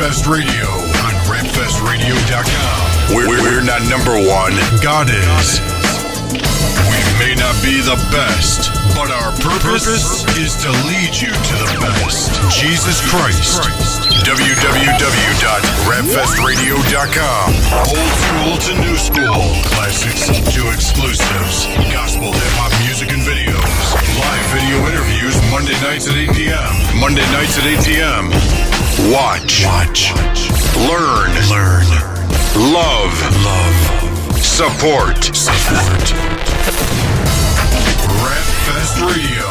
Rapfest Radio on rapfestradio.com. We're not number one. God is. We may not be the best, but our purpose is to lead you to the best. Jesus Christ. www.rapfestradio.com. Old school to new school. Classics to exclusives. Gospel hip-hop music and videos. Live video interviews Monday nights at 8 p.m. Monday nights at 8 p.m. Watch. Learn. Love. Support. Rapfest Radio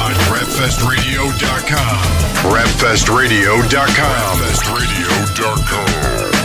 on rapfestradio.com. Rapfestradio.com. Rapfestradio.com.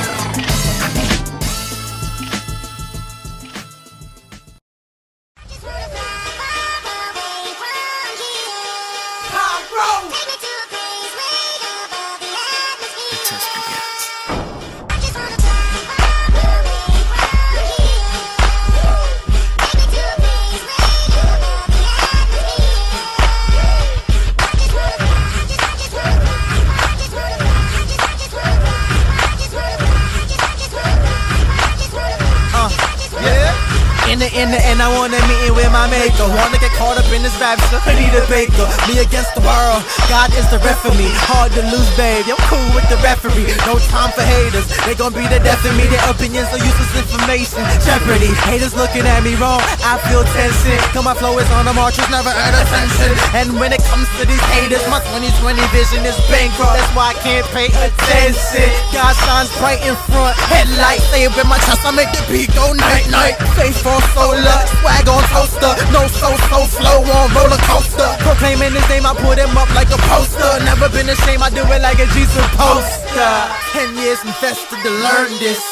In the end, I want a meeting with my maker. Wanna get caught up in this rap shit, I need a baker. Me against the world, God is the ref for me. Hard to lose, babe, I'm cool with the referee. No time for haters, they gon' be the death of me. Their opinions are useless information, jeopardy. Haters looking at me wrong, I feel tension. Cause my flow is on the march, it's never at attention. And when it comes to these haters, my 2020 vision is bankrupt. That's why I can't pay attention. God shines bright in front, headlights stay with my chest, I make the beat go night-night. Faithful solar, swag on toaster, no so flow on roller coaster. Proclaiming his name, I put him up like a poster. Never been ashamed, I do it like a Jesus poster. 10 years invested to learn this,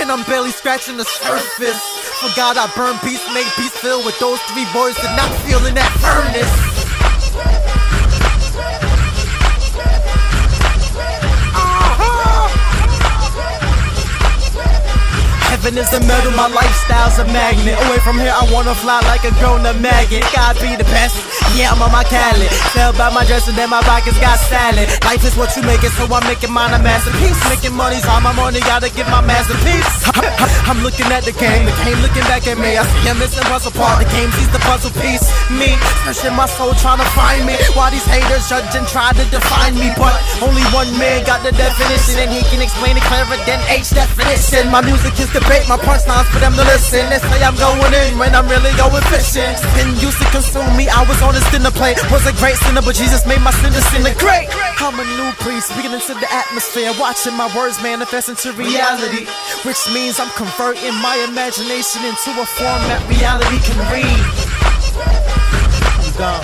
and I'm barely scratching the surface. For God I burn peace, make peace filled with those three boys that not feeling that furnace. Heaven is the metal, my lifestyle's a magnet. Away from here, I wanna fly like a grown-up maggot. God be the best, yeah, I'm on my calendar. Tell by my dress and then my pockets got salad. Life is what you make it, so I'm making mine a masterpiece. Making money's all my money, gotta give my masterpiece. I'm looking at the game looking back at me. I see a missing puzzle part, the game sees the puzzle piece. Me, searching my soul, trying to find me. While these haters judge and try to define me, but only one man got the definition, and he can explain it clearer than H definition. My music is debate, my punchlines for them to listen. They say I'm going in when I'm really going fishing. Sin used to consume me, I was on this dinner plate. Was a great sinner, but Jesus made my sin disintegrate. I'm a new priest, beginning to the atmosphere, watching my words manifest into reality, which means I'm converting my imagination into a form that reality can read. I'm gone.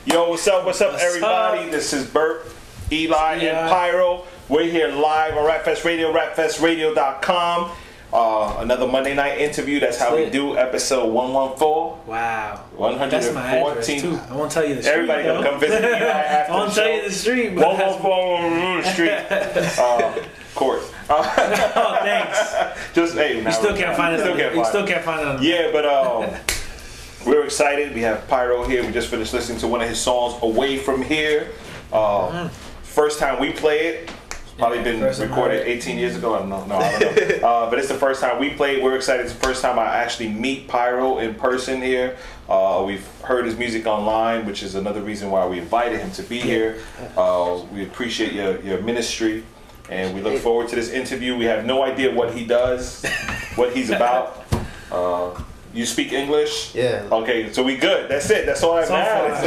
Yo, what's up, everybody? This is Bert, Eli, and PYRO. We're here live on Rapfest Radio, rapfestradio.com. Another Monday night interview. That's how we do episode 114. Wow. 114. That's my address too. I won't tell you the street. Everybody gonna come visit Eli after I won't tell you the street. 114 Street. Court. Oh, thanks. Just hey, you still can't find it. You still can't find it. Yeah, but we're excited. We have PYRO here. We just finished listening to one of his songs, Away From Here. First time we play it. Probably been recorded 18 years ago. I don't know. But it's the first time we played. We're excited. It's the first time I actually meet PYRO in person here. We've heard his music online, which is another reason why we invited him to be here. We appreciate your ministry, and we look forward to this interview. We have no idea what he does, what he's about. You speak English? Yeah. Okay, so we good. That's it. That's all that matters.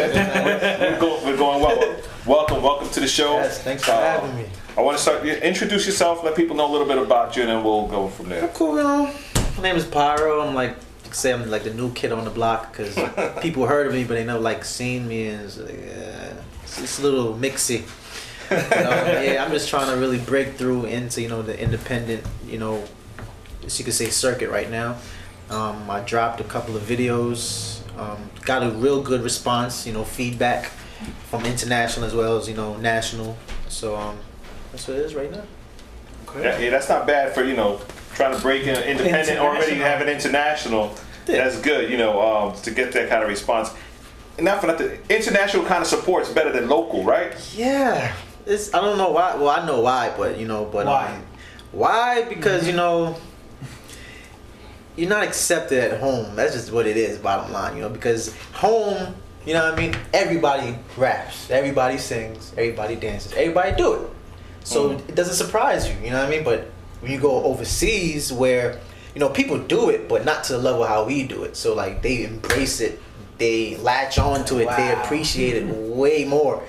We're going well. Welcome to the show. Yes, thanks for having me. I want to start. Introduce yourself. Let people know a little bit about you, and then we'll go from there. Cool, My name is PYRO. I'm like the new kid on the block because people heard of me, but they never seen me, and it's a little mixy. I'm just trying to really break through into the independent, as you could say, circuit right now. I dropped a couple of videos, got a real good response, feedback from international as well as national. So that's what it is right now. Yeah, that's not bad for trying to break in independent already have an international. Yeah. That's good, to get that kind of response. And not for nothing, international kind of support's better than local, right? Yeah, I don't know why. Well, I know why, but why? Why? Because you're not accepted at home. That's just what it is, bottom line. Because home, everybody raps, everybody sings, everybody dances, everybody do it. So it doesn't surprise you, But when you go overseas where, people do it, but not to the level how we do it. So like they embrace it, they latch on to it, they appreciate it way more.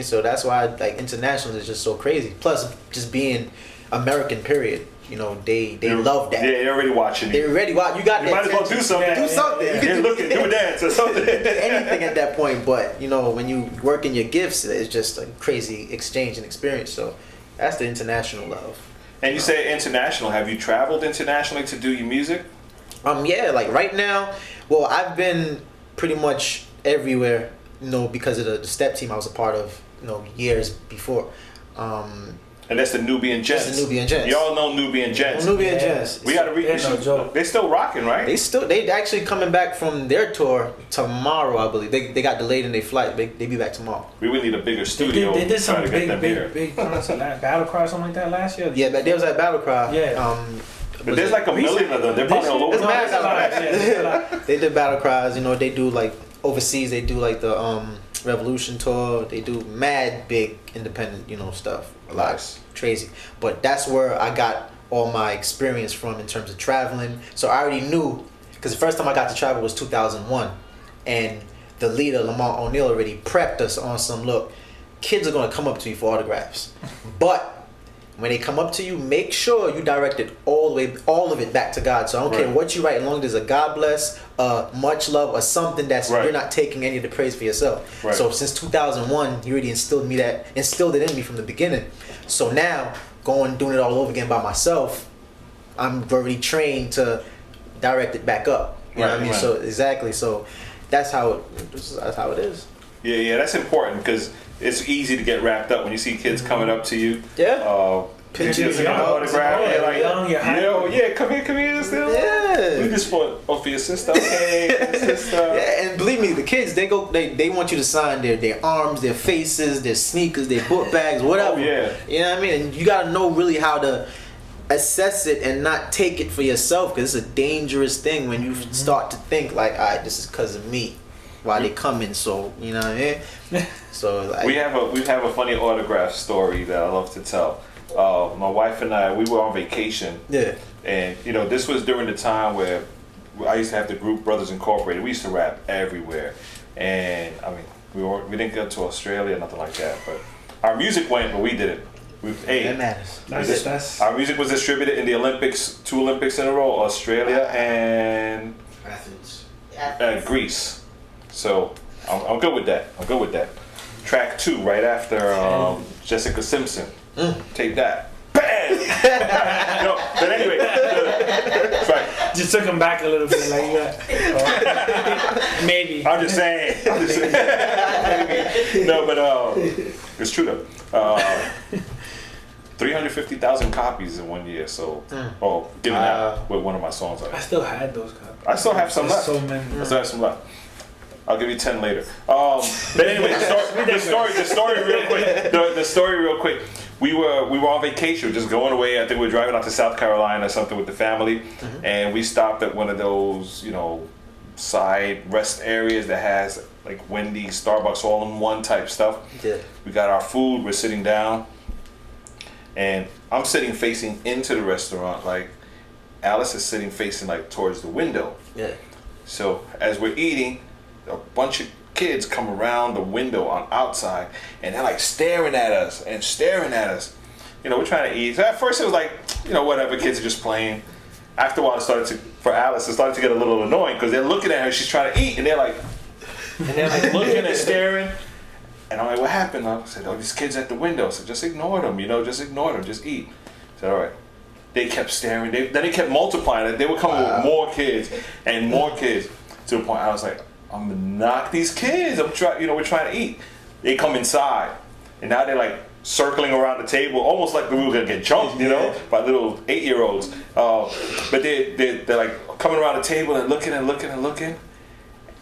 So that's why like international is just so crazy. Plus just being American, period. They love that. Yeah, they're already watching you. They're already watching. You got. You might as well do something. Do something. You can do a dance or something. Anything at that point, but when you work in your gifts, it's just a crazy exchange and experience. So that's the international love. And you say international. Have you traveled internationally to do your music? Yeah, like right now. Well, I've been pretty much everywhere. Because of the step team I was a part of. Years before. And that's the Nubian Gents. That's the Nubian Gents. Y'all know Nubian Gents. Nubian Gents. We got to read. They still rocking, right? They actually coming back from their tour tomorrow, I believe. They got delayed in their flight. They be back tomorrow. We would need a bigger studio. They did some big concert, Battle Cry, something like that last year. Yeah, but there was that Battle Cry. Yeah. But there's like a million of them. They're probably all over. They did Battle Cries. They do like overseas. They do like the Revolution tour. They do mad big independent stuff. A lot crazy. But that's where I got all my experience from in terms of traveling. So I already knew, because the first time I got to travel was 2001, and the leader Lamont O'Neill already prepped us on some look. Kids are gonna come up to you for autographs, but when they come up to you, make sure you direct it all of it back to God. So I don't care what you write, as long as there's a God bless, much love, or something that's you're not taking any of the praise for yourself. Right. So since 2001, he already instilled it in me from the beginning. So now doing it all over again by myself, I'm already trained to direct it back up. You know what I mean? So exactly. So that's how it is. Yeah, that's important because it's easy to get wrapped up when you see kids coming up to you. Yeah. Pictures and autograph. Come here. Yeah. We just for your sister, okay? Sister. Yeah, and believe me, the kids they want you to sign their arms, their faces, their sneakers, their book bags, whatever. Oh, yeah. You know what I mean? And you gotta know really how to assess it and not take it for yourself, because it's a dangerous thing when you start to think like, all right, this is because of me. Why they coming? So you know what I mean. So like, we have a funny autograph story that I love to tell. My wife and I, we were on vacation. Yeah. And this was during the time where I used to have the group Brothers Incorporated. We used to rap everywhere, and I mean we didn't go to Australia, nothing like that. But our music went, but we didn't. That matters. Our music was distributed in the Olympics, 2 Olympics in a row, Australia and Athens. Greece. So I'm good with that. Track 2, right after Jessica Simpson. Take that. Bam! But anyway, right. Just took him back a little bit, like that. Maybe. I'm just saying. No, but it's true though. 350,000 copies in 1 year. So, given out with one of my songs. I still had those copies. I still have some left. So many. I still have some left. I'll give you 10 later. But anyway, the story real quick. The story real quick. We were on vacation, just going away. I think we were driving out to South Carolina or something with the family, and we stopped at one of those, side rest areas that has like Wendy's, Starbucks, all in one type stuff. Yeah. We got our food. We're sitting down, and I'm sitting facing into the restaurant. Like Alice is sitting facing like towards the window. Yeah. So as we're eating, a bunch of kids come around the window on outside, and they're like staring at us. We're trying to eat. So at first it was like, whatever, kids are just playing. After a while, for Alice, it started to get a little annoying because they're looking at her, she's trying to eat, and they're like looking and staring. And I'm like, what happened? I said, these kids at the window. So just ignore them, just eat. I said, all right. They kept staring. Then they kept multiplying. They would come with more kids and more kids, to the point I was like, I'm gonna knock these kids. We're trying to eat. They come inside, and now they're like circling around the table, almost like we were gonna get jumped, you know, by little 8-year-olds. But they're like coming around the table and looking and looking and looking.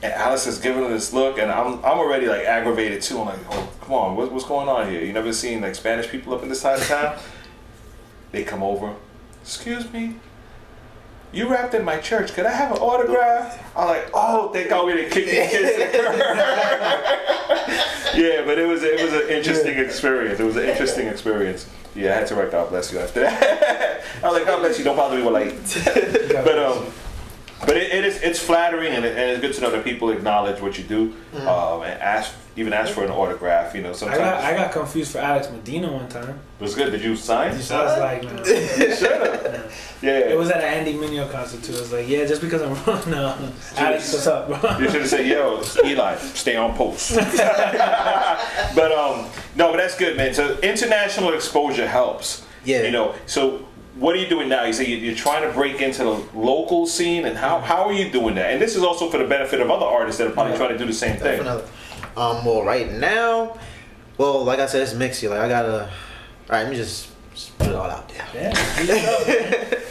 And Alice is giving her this look, and I'm already like aggravated too. I'm like, oh, come on, what's going on here? You never seen like Spanish people up in this side of town? They come over, excuse me, you rapped in my church, could I have an autograph? I'm like, oh, thank God we didn't kick these kids to the curb. Yeah, but it was an interesting experience. It was an interesting experience. Yeah, I had to write God bless you after that. I was like, God bless you, don't bother me while I eat. But it's flattering, and it's good to know that people acknowledge what you do, and ask for an autograph. You know, sometimes I got confused for Alex Medina one time. It was good. Did you sign? I was like, no. Yeah. It was at an Andy Mineo concert too. I was like, yeah, just because I'm wrong. No, Alex, what's up, bro? You should have said, yo, Eli, stay on post. But no, but that's good, man. So international exposure helps. Yeah. You know, so. What are you doing now? You say you're trying to break into the local scene, and how are you doing that? And this is also for the benefit of other artists that are probably trying to do the same thing. Definitely. Well, right now, well, like I said, it's mixy. Like I gotta. All right, let me just put it all out there. Yeah.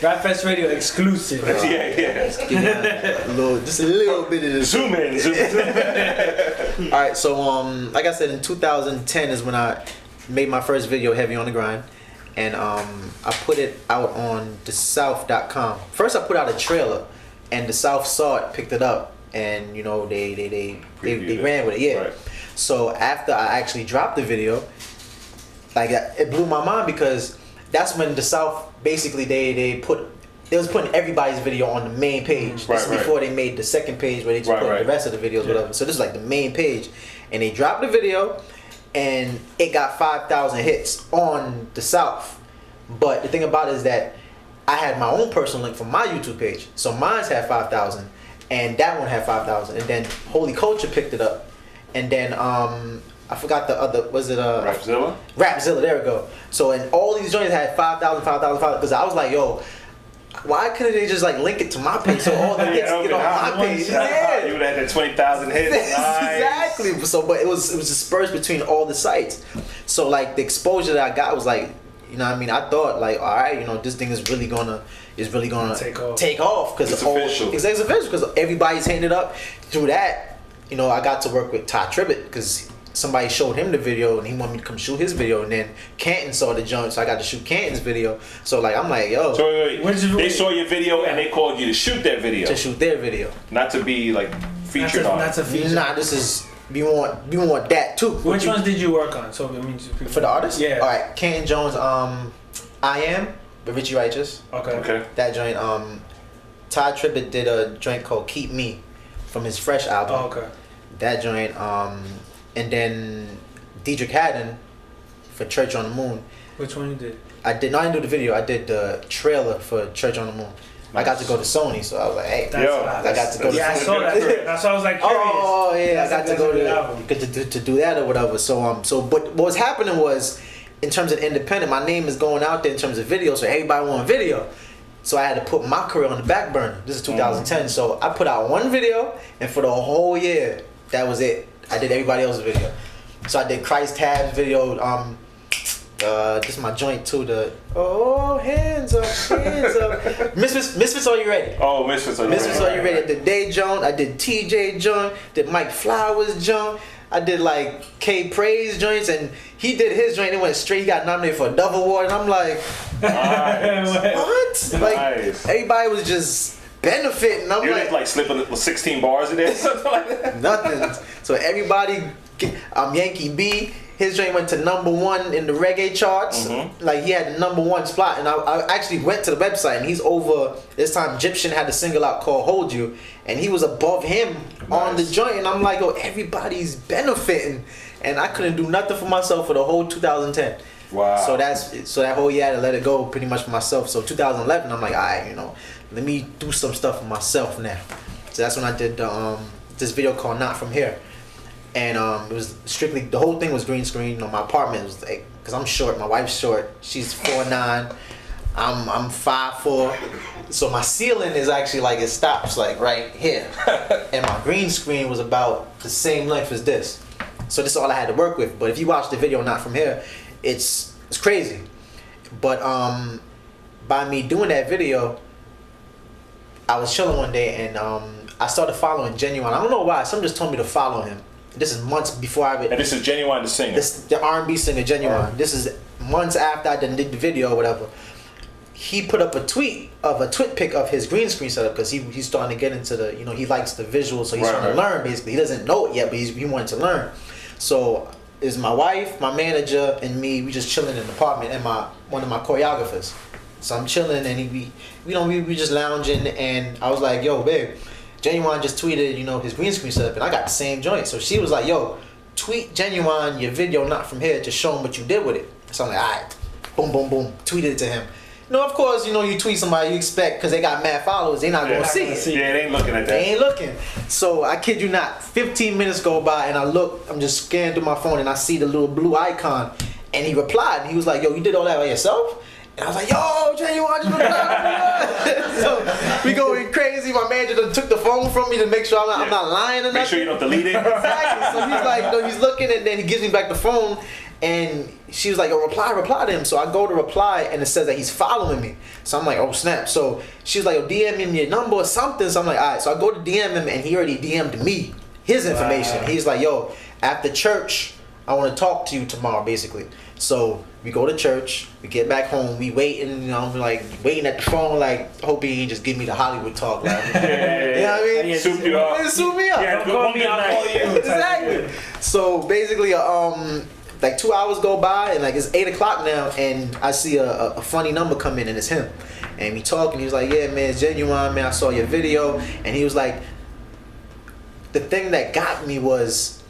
Rap Fest Radio exclusive. Yeah. Just a little bit of this. Zoom in. All right, so like I said, in 2010 is when I made my first video, Heavy on the Grind. And I put it out on thesouth.com. First I put out a trailer, and the South saw it, picked it up, and you know they ran with it. Yeah. Right. So after I actually dropped the video, like it blew my mind, because that's when the South basically they was putting everybody's video on the main page. This is before they made the second page where they just put the rest of the videos, whatever. So this is like the main page, and they dropped the video. And it got 5,000 hits on the South. But the thing about it is that I had my own personal link from my YouTube page. So mine's had 5,000, and that one had 5,000. And then Holy Culture picked it up. And then I forgot the other, was it Rapzilla? Rapzilla, there we go. So and all these joints had 5,000, because I was like, yo, why couldn't they just like link it to my page so all the hits get on my page? Yeah. You would have had 20,000 hits. Nice. Exactly. So, but it was dispersed between all the sites. So like the exposure that I got was like, you know what I mean? I thought like, all right, you know, this thing is really gonna take off because it's official. It's official because everybody's hitting it up. Through that, you know, I got to work with Ty Tribbett because somebody showed him the video and he wanted me to come shoot his video, and then Canton saw the joint, so I got to shoot Canton's video. So like I'm like, yo. So wait. They saw your video and they called you to shoot that video. To shoot their video. Not to be like featured on. That's a feature. Nah, this is we want that too. Which ones did you work on? So I mean, for the artist? Yeah. All right, Canton Jones, I Am, but Richie Righteous. Okay. That joint. Ty Tribbett did a joint called Keep Me from his Fresh album. Oh, okay. That joint. And then Diedrich Haddon for Church on the Moon. Which one you did? I didn't do the video. I did the trailer for Church on the Moon. I got to go to Sony, so I was like, hey, I got to go to Sony. Yeah, I saw that. That's why I was like curious. Oh yeah, I got to go to to do that or whatever. So but what was happening was, in terms of independent, my name is going out there in terms of video, so everybody want video. So I had to put my career on the back burner. This is 2010, so I put out one video, and for the whole year, that was it. I did everybody else's video. So I did Christ Tab's video. This is my joint too. The hands up. Misfits, are you ready? Oh, Misfits, are you ready? Misfits, are you ready? I did Day Jones. I did TJ joint. Did Mike Flowers joint. I did like K Praise joints, and he did his joint. It went straight. He got nominated for a Dove Award, and I'm like, what? Like everybody was just benefiting. I'm like slipping 16 bars in there, something like that. Nothing. So everybody, Yankee B, his joint went to #1 in the reggae charts. Mm-hmm. Like he had the #1 spot, and I actually went to the website, and he's over. This time, Egyptian had a single out called "Hold You," and he was above him on the joint. And I'm like, oh, everybody's benefiting, and I couldn't do nothing for myself for the whole 2010. Wow. So that whole year I had to let it go pretty much for myself. So 2011, I'm like, all right, you know, let me do some stuff for myself now. So that's when I did this video called "Not From Here," and it was strictly, the whole thing was green screen. You know, my apartment was like, cause I'm short, my wife's short, she's 4'9", I'm 5'4", so my ceiling is actually like, it stops like right here, and my green screen was about the same length as this. So this is all I had to work with. But if you watch the video "Not From Here," it's crazy. But by me doing that video, I was chilling one day and I started following Genuine. I don't know why. Someone just told me to follow him. This is months before I. And this is Genuine the singer. This the R&B singer Genuine. Right. This is months after I done did the video or whatever. He put up a tweet pic of his green screen setup because he's starting to get into the, you know, he likes the visuals, so he's trying to learn basically. He doesn't know it yet, but he wanted to learn. So it's my wife, my manager, and me. We just chilling in the apartment, and one of my choreographers. So I'm chilling, and we just lounging, and I was like, yo, babe, Genuine just tweeted, you know, his green screen setup, and I got the same joint. So she was like, yo, tweet Genuine your video not from here to show him what you did with it. So I'm like, all right, boom, boom, boom, tweeted it to him. No, of course, you know, you tweet somebody, you expect, because they got mad followers, they not going to see it. Yeah, they ain't looking at that. They ain't looking. So I kid you not, 15 minutes go by and I'm just scanning through my phone and I see the little blue icon. And he replied, and he was like, yo, you did all that by yourself? And I was like, yo, Genuine just replied. So we going crazy. My manager done took the phone from me to make sure I'm not lying or nothing. Make sure you don't delete it. Exactly. So he's like, you know, he's looking and then he gives me back the phone. And she was like, yo, reply to him. So I go to reply and it says that he's following me. So I'm like, oh snap. So she was like, yo, DM him your number or something. So I'm like, all right. So I go to DM him and he already DM'd me his information. Wow. He's like, yo, after church, I want to talk to you tomorrow, basically. So we go to church, we get back home, we waiting, you know, I'm like waiting at the phone, like hoping he just give me the Hollywood talk, like, you know what I mean? Soup you up. Soup me up. Yeah, call me, I'll call you. Exactly. So basically, like 2 hours go by and like it's 8 o'clock now and I see a funny number come in and it's him. And we talking, he was like, yeah man, it's Genuine, man, I saw your video. And he was like, the thing that got me was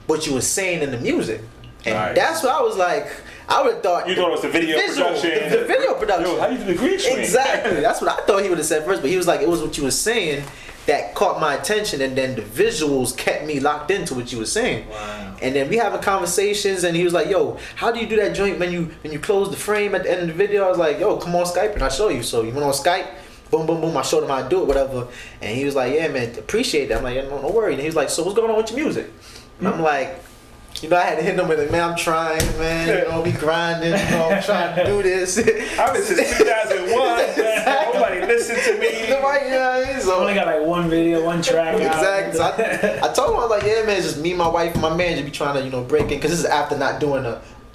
what you were saying in the music. And that's what I was like, I would have thought. You thought it was the video production. The video production. Yo, how you do the green screen? Exactly. That's what I thought he would have said first, but he was like, it was what you were saying that caught my attention, and then the visuals kept me locked into what you were saying. Wow. And then we having conversations, and he was like, yo, how do you do that joint when you close the frame at the end of the video? I was like, yo, come on Skype and I'll show you. So he went on Skype, boom, boom, boom, I showed him how to do it, whatever. And he was like, yeah, man, appreciate that. I'm like, yeah, no worry. And he was like, so what's going on with your music? And I'm like, you know, I had to hit him with it, man, I'm trying, man, you know, be grinding, you know, I'm trying to do this. I've been since 2001, exactly. Nobody listened to me. Nobody, you know what I mean? So, I only got like one video, one track. Exactly. So I told him, I was like, yeah, man, it's just me, my wife, and my manager be trying to, you know, break in, because this is after not doing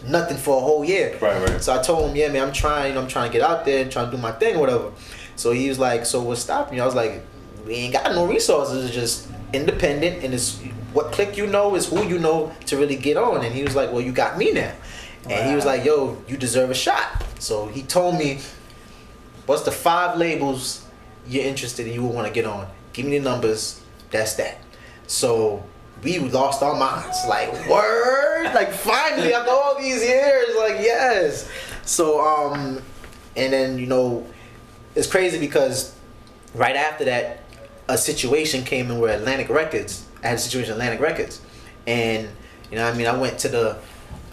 nothing for a whole year. Right. So I told him, yeah, man, I'm trying to get out there and trying to do my thing or whatever. So he was like, so what's stopping you? I was like, we ain't got no resources, it's just independent, and it's what clique you know is who you know to really get on. And he was like, well, you got me now. And he was like, yo, you deserve a shot. So he told me, what's the 5 labels you're interested in, you would want to get on? Give me the numbers, that's that. So we lost our minds, like, word, like finally after all these years, like, yes. So and then, you know, it's crazy because right after that, a situation came in where Atlantic Records, I had a situation at Atlantic Records, and you know what I mean, I went to the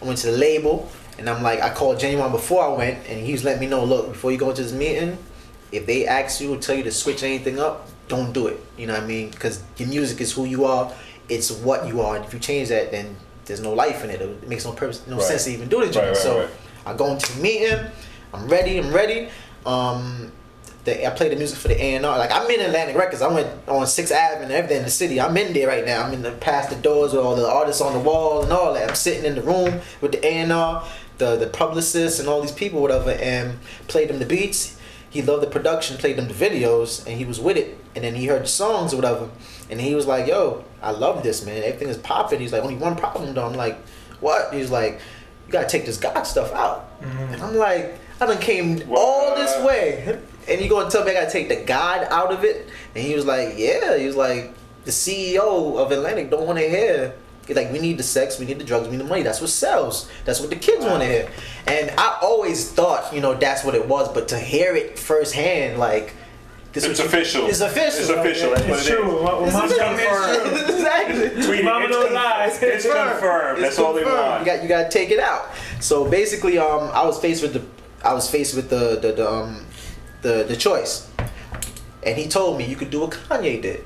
label, and I'm like, I called Genuine before I went, and he was letting me know, look, before you go into this meeting, if they ask you or tell you to switch anything up, don't do it. You know what I mean? Because your music is who you are, it's what you are, and if you change that, then there's no life in it. It makes no purpose, no sense to even do the joint. So I go into the meeting, I'm ready. I play the music for the A&R. Like, I'm in Atlantic Records. I went on 6th Ave and everything in the city. I'm in there right now. I'm in the past the doors with all the artists on the wall and all that. I'm sitting in the room with the A&R, the publicists and all these people, whatever, and played them the beats. He loved the production, played them the videos, and he was with it. And then he heard the songs or whatever, and he was like, yo, I love this, man. Everything is popping. He's like, only one problem, though. I'm like, what? He's like, you got to take this God stuff out. Mm-hmm. And I'm like, I done came all this way. And you gonna tell me I gotta take the God out of it? And he was like, yeah. He was like, the CEO of Atlantic don't want to hear. He's like, we need the sex, we need the drugs, we need the money. That's what sells. That's what the kids want to hear. And I always thought, you know, that's what it was. But to hear it firsthand, like, it's official. It's official. It's official. That's what it's it true. is. It's confirmed. Exactly. Mama don't lie. It's confirmed. That's all they want. You got to take it out. So basically, I was faced with the choice, and he told me you could do what Kanye did.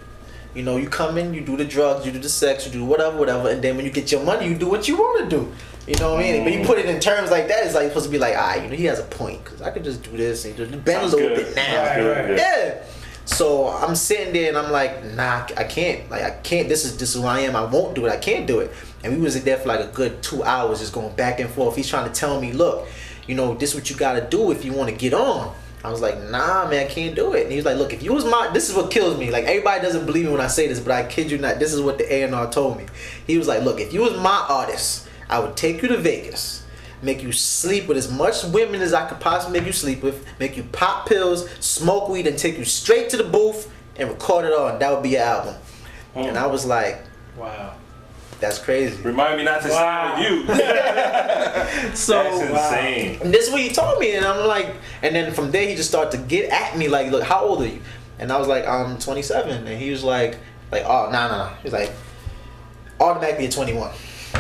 You know, you come in, you do the drugs, you do the sex, you do whatever, and then when you get your money, you do what you want to do. You know what I mean? But you put it in terms like that, it's like supposed to be like, you know, he has a point because I could just do this and just bend a little bit now. Right. Yeah. So I'm sitting there and I'm like, nah, I can't. Like, I can't. This is who I am. I won't do it. I can't do it. And we was there for like a good 2 hours just going back and forth. He's trying to tell me, look, you know, this is what you got to do if you want to get on. I was like, nah, man, I can't do it. And he was like, look, if you was this is what kills me. Like, everybody doesn't believe me when I say this, but I kid you not. This is what the A&R told me. He was like, look, if you was my artist, I would take you to Vegas, make you sleep with as much women as I could possibly make you sleep with, make you pop pills, smoke weed, and take you straight to the booth and record it all, and that would be your album. And I was like, wow, that's crazy. Remind me not to sign with you. So that's insane. And this is what he told me, and I'm like, and then from there he just started to get at me like, look, how old are you? And I was like, I'm 27, and he was like, oh, nah. He was like, automatically at 21.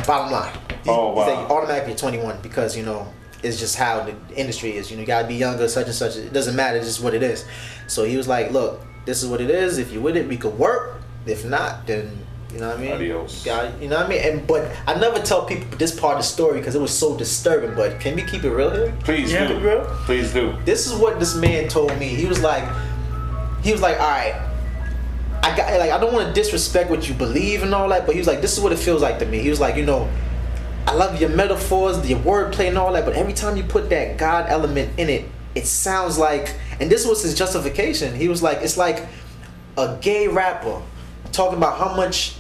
Bottom line. Oh, wow. He's like, automatically at 21 because, you know, it's just how the industry is. You know, you gotta be younger, such and such. It doesn't matter. It's just what it is. So he was like, look, this is what it is. If you're with it, we could work. If not, then, you know what I mean? Adios. You know what I mean? But I never tell people this part of the story because it was so disturbing. But can we keep it real here? Please Keep do. it real? Please do. This is what this man told me. He was like, all right, I don't want to disrespect what you believe and all that, but he was like, this is what it feels like to me. He was like, you know, I love your metaphors, your wordplay and all that, but every time you put that God element in it, it sounds like, and this was his justification. He was like, it's like a gay rapper talking about how much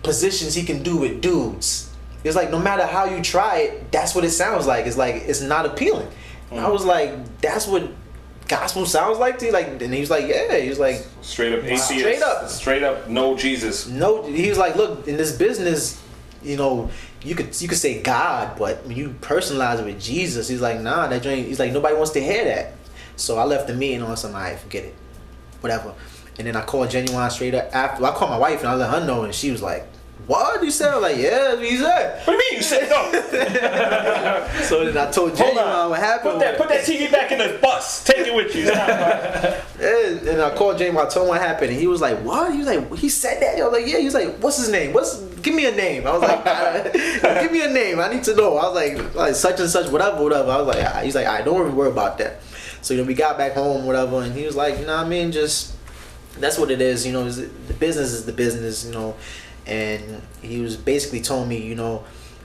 positions he can do with dudes. It's like, no matter how you try it, that's what it sounds like. It's like, it's not appealing. And I was like, that's what gospel sounds like to you? Like, and he was like, yeah. He was like, straight up atheist. Straight up no Jesus. No, he was like, look, in this business, you know, you could say God, but when you personalize it with Jesus, he's like, nah, that joint. He's like, nobody wants to hear that. So I left the meeting on some, alright, forget it, whatever. And then I called Genuine straight up after. I called my wife and I let her know, and she was like, what you said? I was like, yeah, that's what he said. What do you mean you said no? So then I told Genuine what happened. Put that TV back in the bus. Take it with you. And I called Genuine. I told him what happened, and he was like, what? He was like, he said that? I was like, yeah. He was like, what's his name? Give me a name. I was like, give me a name. I need to know. I was like such and such, whatever. I was like, he's like, all right, don't worry about that. So, you know, we got back home, whatever, and he was like, you know what I mean? Just, that's what it is, you know, the business is the business, you know. And he was basically telling me, you know,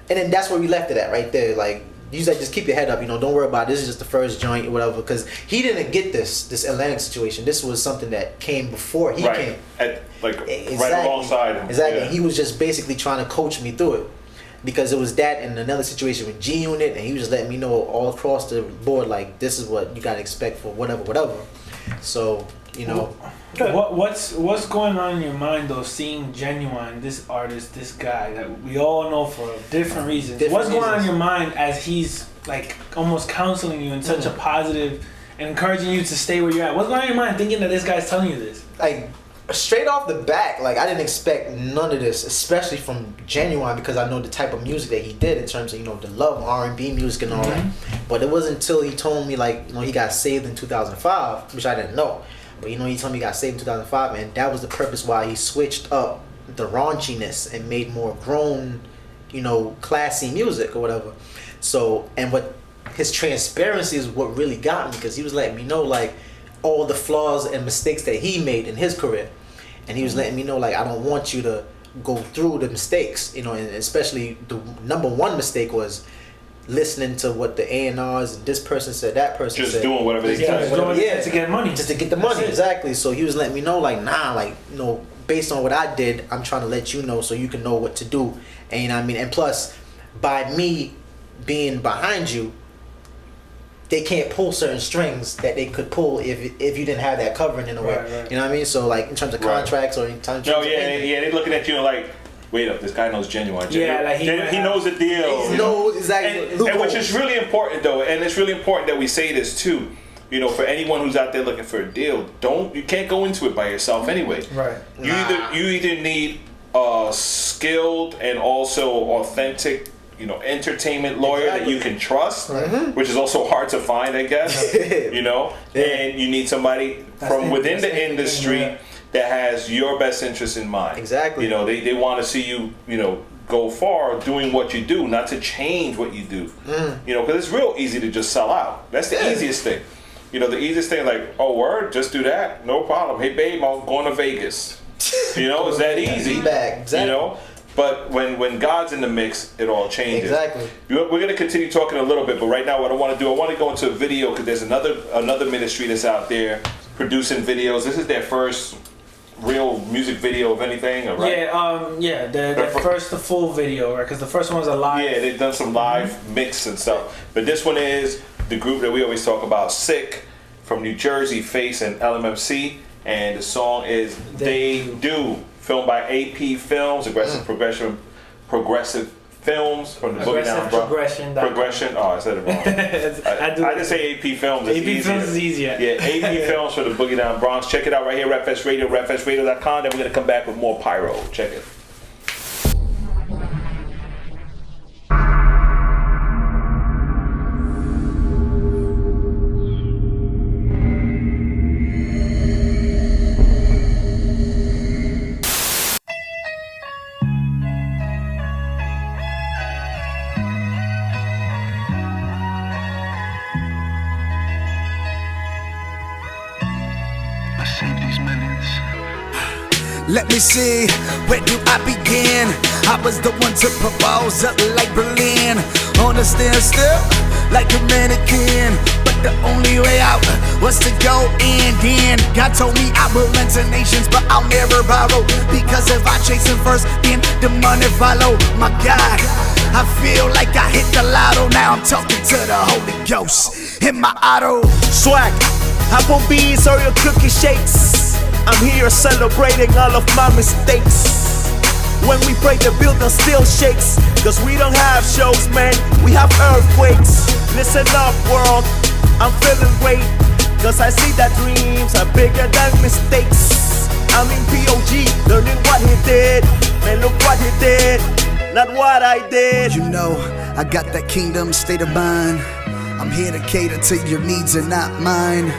and then that's where we left it at right there. Like, you said, just keep your head up, you know, don't worry about it. This is just the first joint or whatever, because he didn't get this Atlantic situation. This was something that came before he came. Right alongside him. Exactly. Yeah. And he was just basically trying to coach me through it. Because it was that and another situation with G Unit, and he was just letting me know all across the board, like, this is what you gotta expect for whatever. So, you know. What's going on in your mind though, seeing Genuine, this artist, this guy that we all know for different reasons? What's going on in your mind as he's like almost counseling you in such a positive and encouraging you to stay where you're at? What's going on in your mind thinking that this guy's telling you this? Like, straight off the back, like, I didn't expect none of this, especially from Genuine, because I know the type of music that he did in terms of, you know, the love R&B music and all that. But it wasn't until he told me, like, you know, he got saved in 2005, which I didn't know. But, you know, he told me he got saved in 2005, and that was the purpose why he switched up the raunchiness and made more grown, you know, classy music or whatever. So, and what his transparency is what really got me, because he was letting me know, like, all the flaws and mistakes that he made in his career. And he was letting me know, like, I don't want you to go through the mistakes, you know, and especially the number one mistake was listening to what the A&Rs and this person said, that person just said. Doing whatever they can. To get money. Just to get the money, exactly. So he was letting me know, like, nah, like, you know, based on what I did, I'm trying to let you know so you can know what to do. And, you know what I mean? And plus, by me being behind you, they can't pull certain strings that they could pull if you didn't have that covering in a way. Right. You know what I mean? So, like, in terms of contracts or in terms of... They're looking at you and like, wait up, this guy knows Genuine. Yeah, like he knows the deal. He knows exactly. And which is really important, though, and it's really important that we say this too. You know, for anyone who's out there looking for a deal, you can't go into it by yourself anyway. Right. You either need a skilled and also authentic, you know, entertainment lawyer that you can trust, which is also hard to find, I guess. You know, and you need somebody from within the industry that has your best interest in mind. Exactly. You know, they want to see you, you know, go far doing what you do, not to change what you do. You know, because it's real easy to just sell out. That's the easiest thing. You know, the easiest thing, like, oh, word, just do that, no problem. Hey, babe, I'm going to Vegas. You know, it's that easy. Exactly. You know, but when God's in the mix, it all changes. Exactly. We're going to continue talking a little bit, but right now, what I want to do, I want to go into a video because there's another ministry that's out there producing videos. This is their first real music video of anything, right? The full video, right? Because the first one was a live. Yeah, they've done some live mix and stuff. But this one is the group that we always talk about, Sick, from New Jersey, Face and LMMC, and the song is They Do, filmed by AP Films, progressive films from the Boogie Down Progression. Oh, I said it wrong. I just say AP Films. AP Films is easier. Yeah, AP Films for the Boogie Down Bronx. Check it out right here, RapFest Radio, rapfestradio.com. Then we're going to come back with more Pyro. Check it. Let me see, where do I begin? I was the one to propose up like Berlin, on a standstill like a mannequin. But the only way out was to go in. God told me I will lend to nations, but I'll never borrow, because if I chase him first, then the money follow. My God, I feel like I hit the lotto. Now I'm talking to the Holy Ghost in my auto. Swag, Applebee's or your cookie shakes. I'm here celebrating all of my mistakes. When we break, the building still shakes, cause we don't have shows, man, we have earthquakes. Listen up, world, I'm feeling great, cause I see that dreams are bigger than mistakes. I'm in POG, learning what he did. Man, look what he did, not what I did. You know, I got that kingdom state of mind. I'm here to cater to your needs and not mine.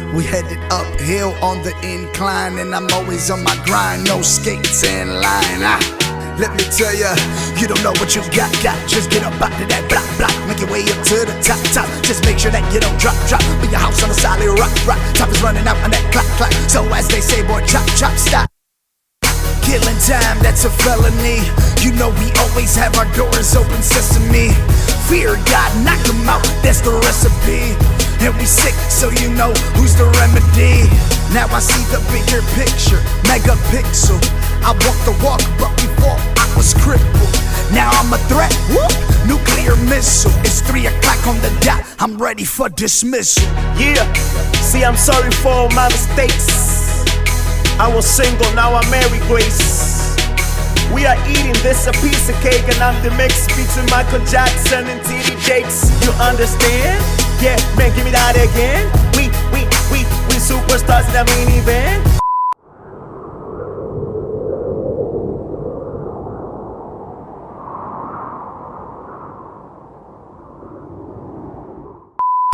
We headed uphill on the incline, and I'm always on my grind, no skates in line. Let me tell ya, you don't know what you got. Just get up out of that block, make your way up to the top. Just make sure that you don't drop. Put your house on a solid rock. Time is running out on that clock. So as they say, boy, chop, stop. Killing time, that's a felony. You know we always have our doors open, sesame. Fear God, knock them out, that's the recipe. And we sick, so you know who's the remedy. Now I see the bigger picture, megapixel. I walk the walk, but before I was crippled. Now I'm a threat, whoop, nuclear missile. It's 3 o'clock on the dot, I'm ready for dismissal. Yeah, see I'm sorry for all my mistakes. I was single, now I'm Mary Grace. We are eating this a piece of cake, and I'm the mix between Michael Jackson and T.D. Jakes. You understand? Yeah, man, give me that again. We superstars in the minivan.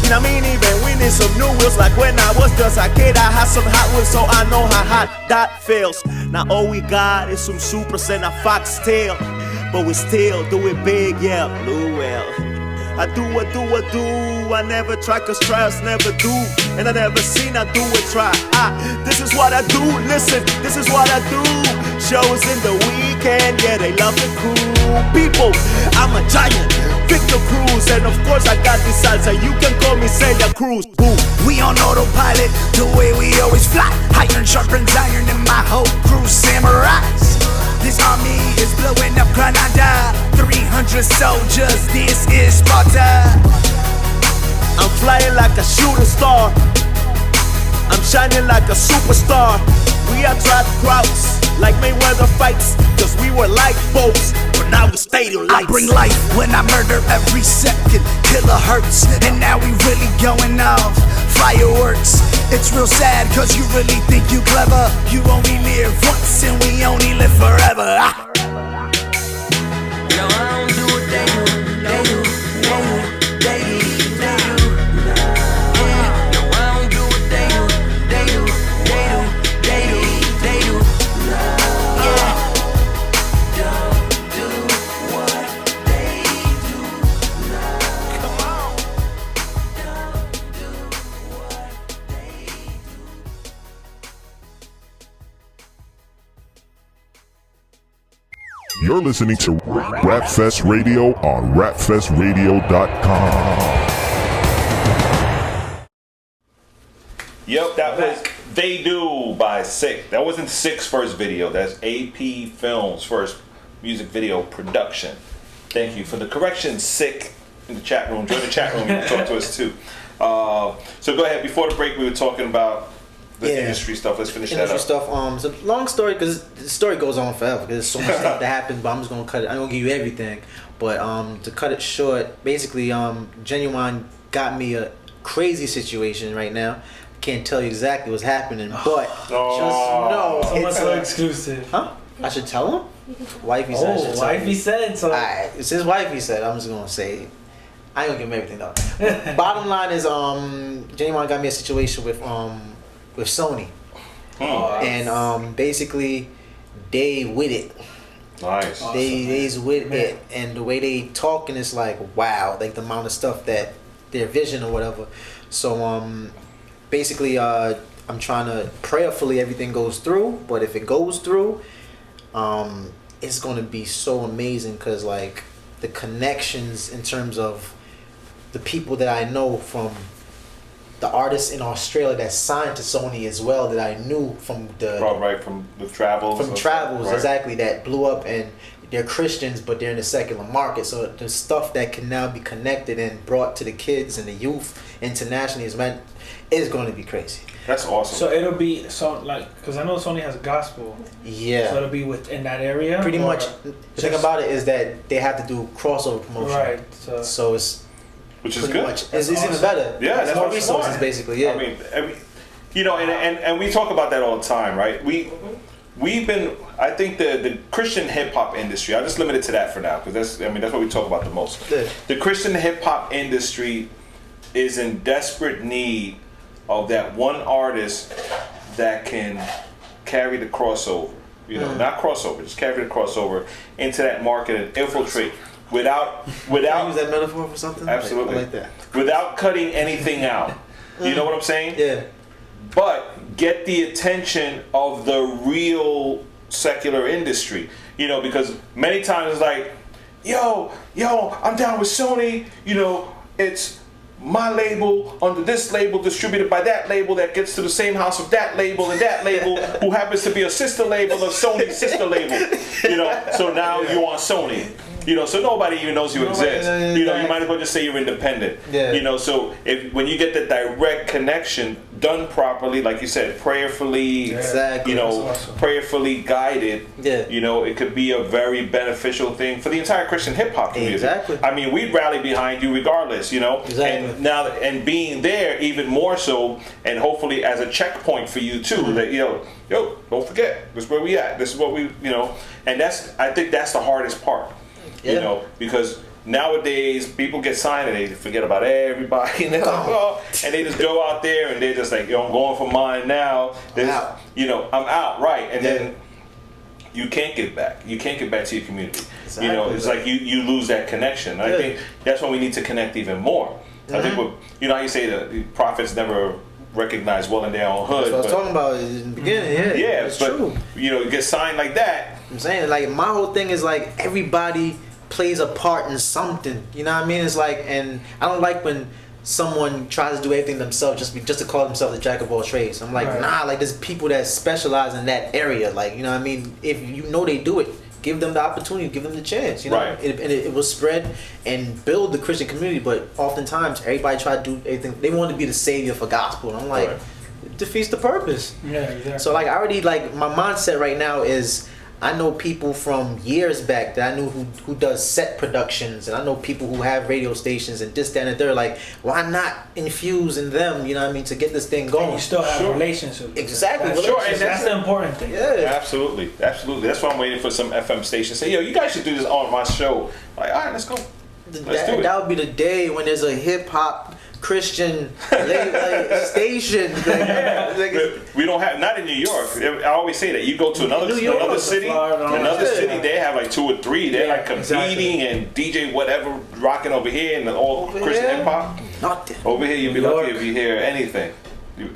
In a minivan, we need some new wheels. Like when I was just a kid, I had some Hot Wheels, so I know how hot that feels. Now all we got is some Supras and a Foxtail, but we still do it big, yeah, blue whale. I do, I never try, cause trials never do. And I never seen I do it try. This is what I do, listen, this is what I do. Shows in the weekend, yeah, they love the crew. People, I'm a giant, Victor Cruz. And of course I got this salsa, you can call me Celia Cruz. Boo. We on autopilot, the way we always fly. Iron sharpens iron and my whole crew samurais. This army is blowing up Granada. 300 soldiers, this is Sparta. I'm flying like a shooting star, I'm shining like a superstar. We attract crowds like Mayweather fights, cause we were lifeboats, but now we stadium lights. I bring life when I murder every second. Killer hurts, and now we really going off. Fireworks, it's real sad, cause you really think you clever. You only live once and we only live forever. No, I don't do what they do. They do. Yeah. No, I don't do what they do. They do. Yeah. You're listening to Rapfest Radio on rapfestradio.com. Yep, that was They Do by Sick. That wasn't Sick's first video. That's AP Films' first music video production. Thank you for the correction, Sick, in the chat room. Join the chat room. You can talk to us too. So go ahead. Before the break, we were talking about the industry stuff. Let's finish that up. Industry stuff. It's a long story because the story goes on forever because there's so much stuff that happens. But I'm just gonna cut it. I'm gonna give you everything. But to cut it short, basically, Genuine got me a crazy situation right now. Can't tell you exactly what's happening, but just know it's so exclusive. Huh? I should tell him. Wifey said. I should tell wifey him. said so. Alright, it's his wifey said. I'm just gonna say. I ain't gonna give him everything though. Bottom line is, Genuine got me a situation with Sony, and basically they with it. Nice. They's with it, and the way they talking is like wow, like the amount of stuff that their vision or whatever. So basically I'm trying to prayerfully everything goes through, but if it goes through, it's gonna be so amazing because like the connections in terms of the people that I know from the artists in Australia that signed to Sony as well that I knew from the from the travels. From travels, right. Exactly, that blew up, and they're Christians but they're in the secular market. So the stuff that can now be connected and brought to the kids and the youth internationally is going to be crazy. That's awesome. So it'll be because I know Sony has gospel. Yeah. So it'll be within that area. Pretty much. The thing about it is that they have to do crossover promotion. Right. So it's. Which is good. It's even better. Yeah, that's more resources, basically. Yeah. I mean, and we talk about that all the time, right? We've been. I think the Christian hip hop industry. I'll just limit it to that for now because that's what we talk about the most. Yeah. The Christian hip hop industry is in desperate need of that one artist that can carry the crossover. Not crossover, just carry the crossover into that market and infiltrate. Without Can I use that metaphor for something? Absolutely. I like that. Without cutting anything out. You know what I'm saying? Yeah. But get the attention of the real secular industry. Because many times it's like, yo, I'm down with Sony. It's my label under this label distributed by that label that gets to the same house of that label and that label who happens to be a sister label of Sony's sister label. So now you're on Sony. So nobody even knows you exist. You might as well just say you're independent. Yeah. So when you get the direct connection done properly, like you said, prayerfully, exactly. Awesome. Prayerfully guided, yeah. It could be a very beneficial thing for the entire Christian hip hop community. Exactly. I mean, we'd rally behind you regardless, Exactly. And being there even more so, and hopefully as a checkpoint for you too, that don't forget, this is where we at. This is what we, and I think that's the hardest part. Yeah. Because nowadays people get signed and they forget about everybody, and they're like, and they just go out there and they're just like, I'm going for mine now. I'm out, right? And then you can't get back. You can't get back to your community. Exactly. It's like you lose that connection. I think that's when we need to connect even more. I think how you say the prophets never recognize well in their own hood. That's what I was talking about in the beginning. Yeah, it's true. You get signed like that. I'm saying, like, my whole thing is like everybody plays a part in something. You know what I mean? It's like, and I don't like when someone tries to do everything themselves just to call themselves a jack of all trades. I'm like, nah, like there's people that specialize in that area. Like, you know what I mean? If they do it, give them the opportunity, give them the chance. Right. It will spread and build the Christian community. But oftentimes, everybody try to do everything. They want to be the savior for gospel. And I'm like, it defeats the purpose. Yeah, exactly. So like, I already my mindset right now is, I know people from years back that I knew who does set productions, and I know people who have radio stations and this, that, and they're like, why not infuse in them, you know what I mean, to get this thing going? And you still have relationships. Exactly. And that's the important thing. Yeah. Absolutely. That's why I'm waiting for some FM station to say, yo, you guys should do this on my show. Like, all right, let's go. Let's do it. That would be the day when there's a hip hop Christian station. We don't have, not in New York. I always say that. You go to another city, they have like 2 or 3. They're like competing and DJ whatever rocking over here and all Christian hip hop. Nothing. Over here, you'd be lucky if you hear anything.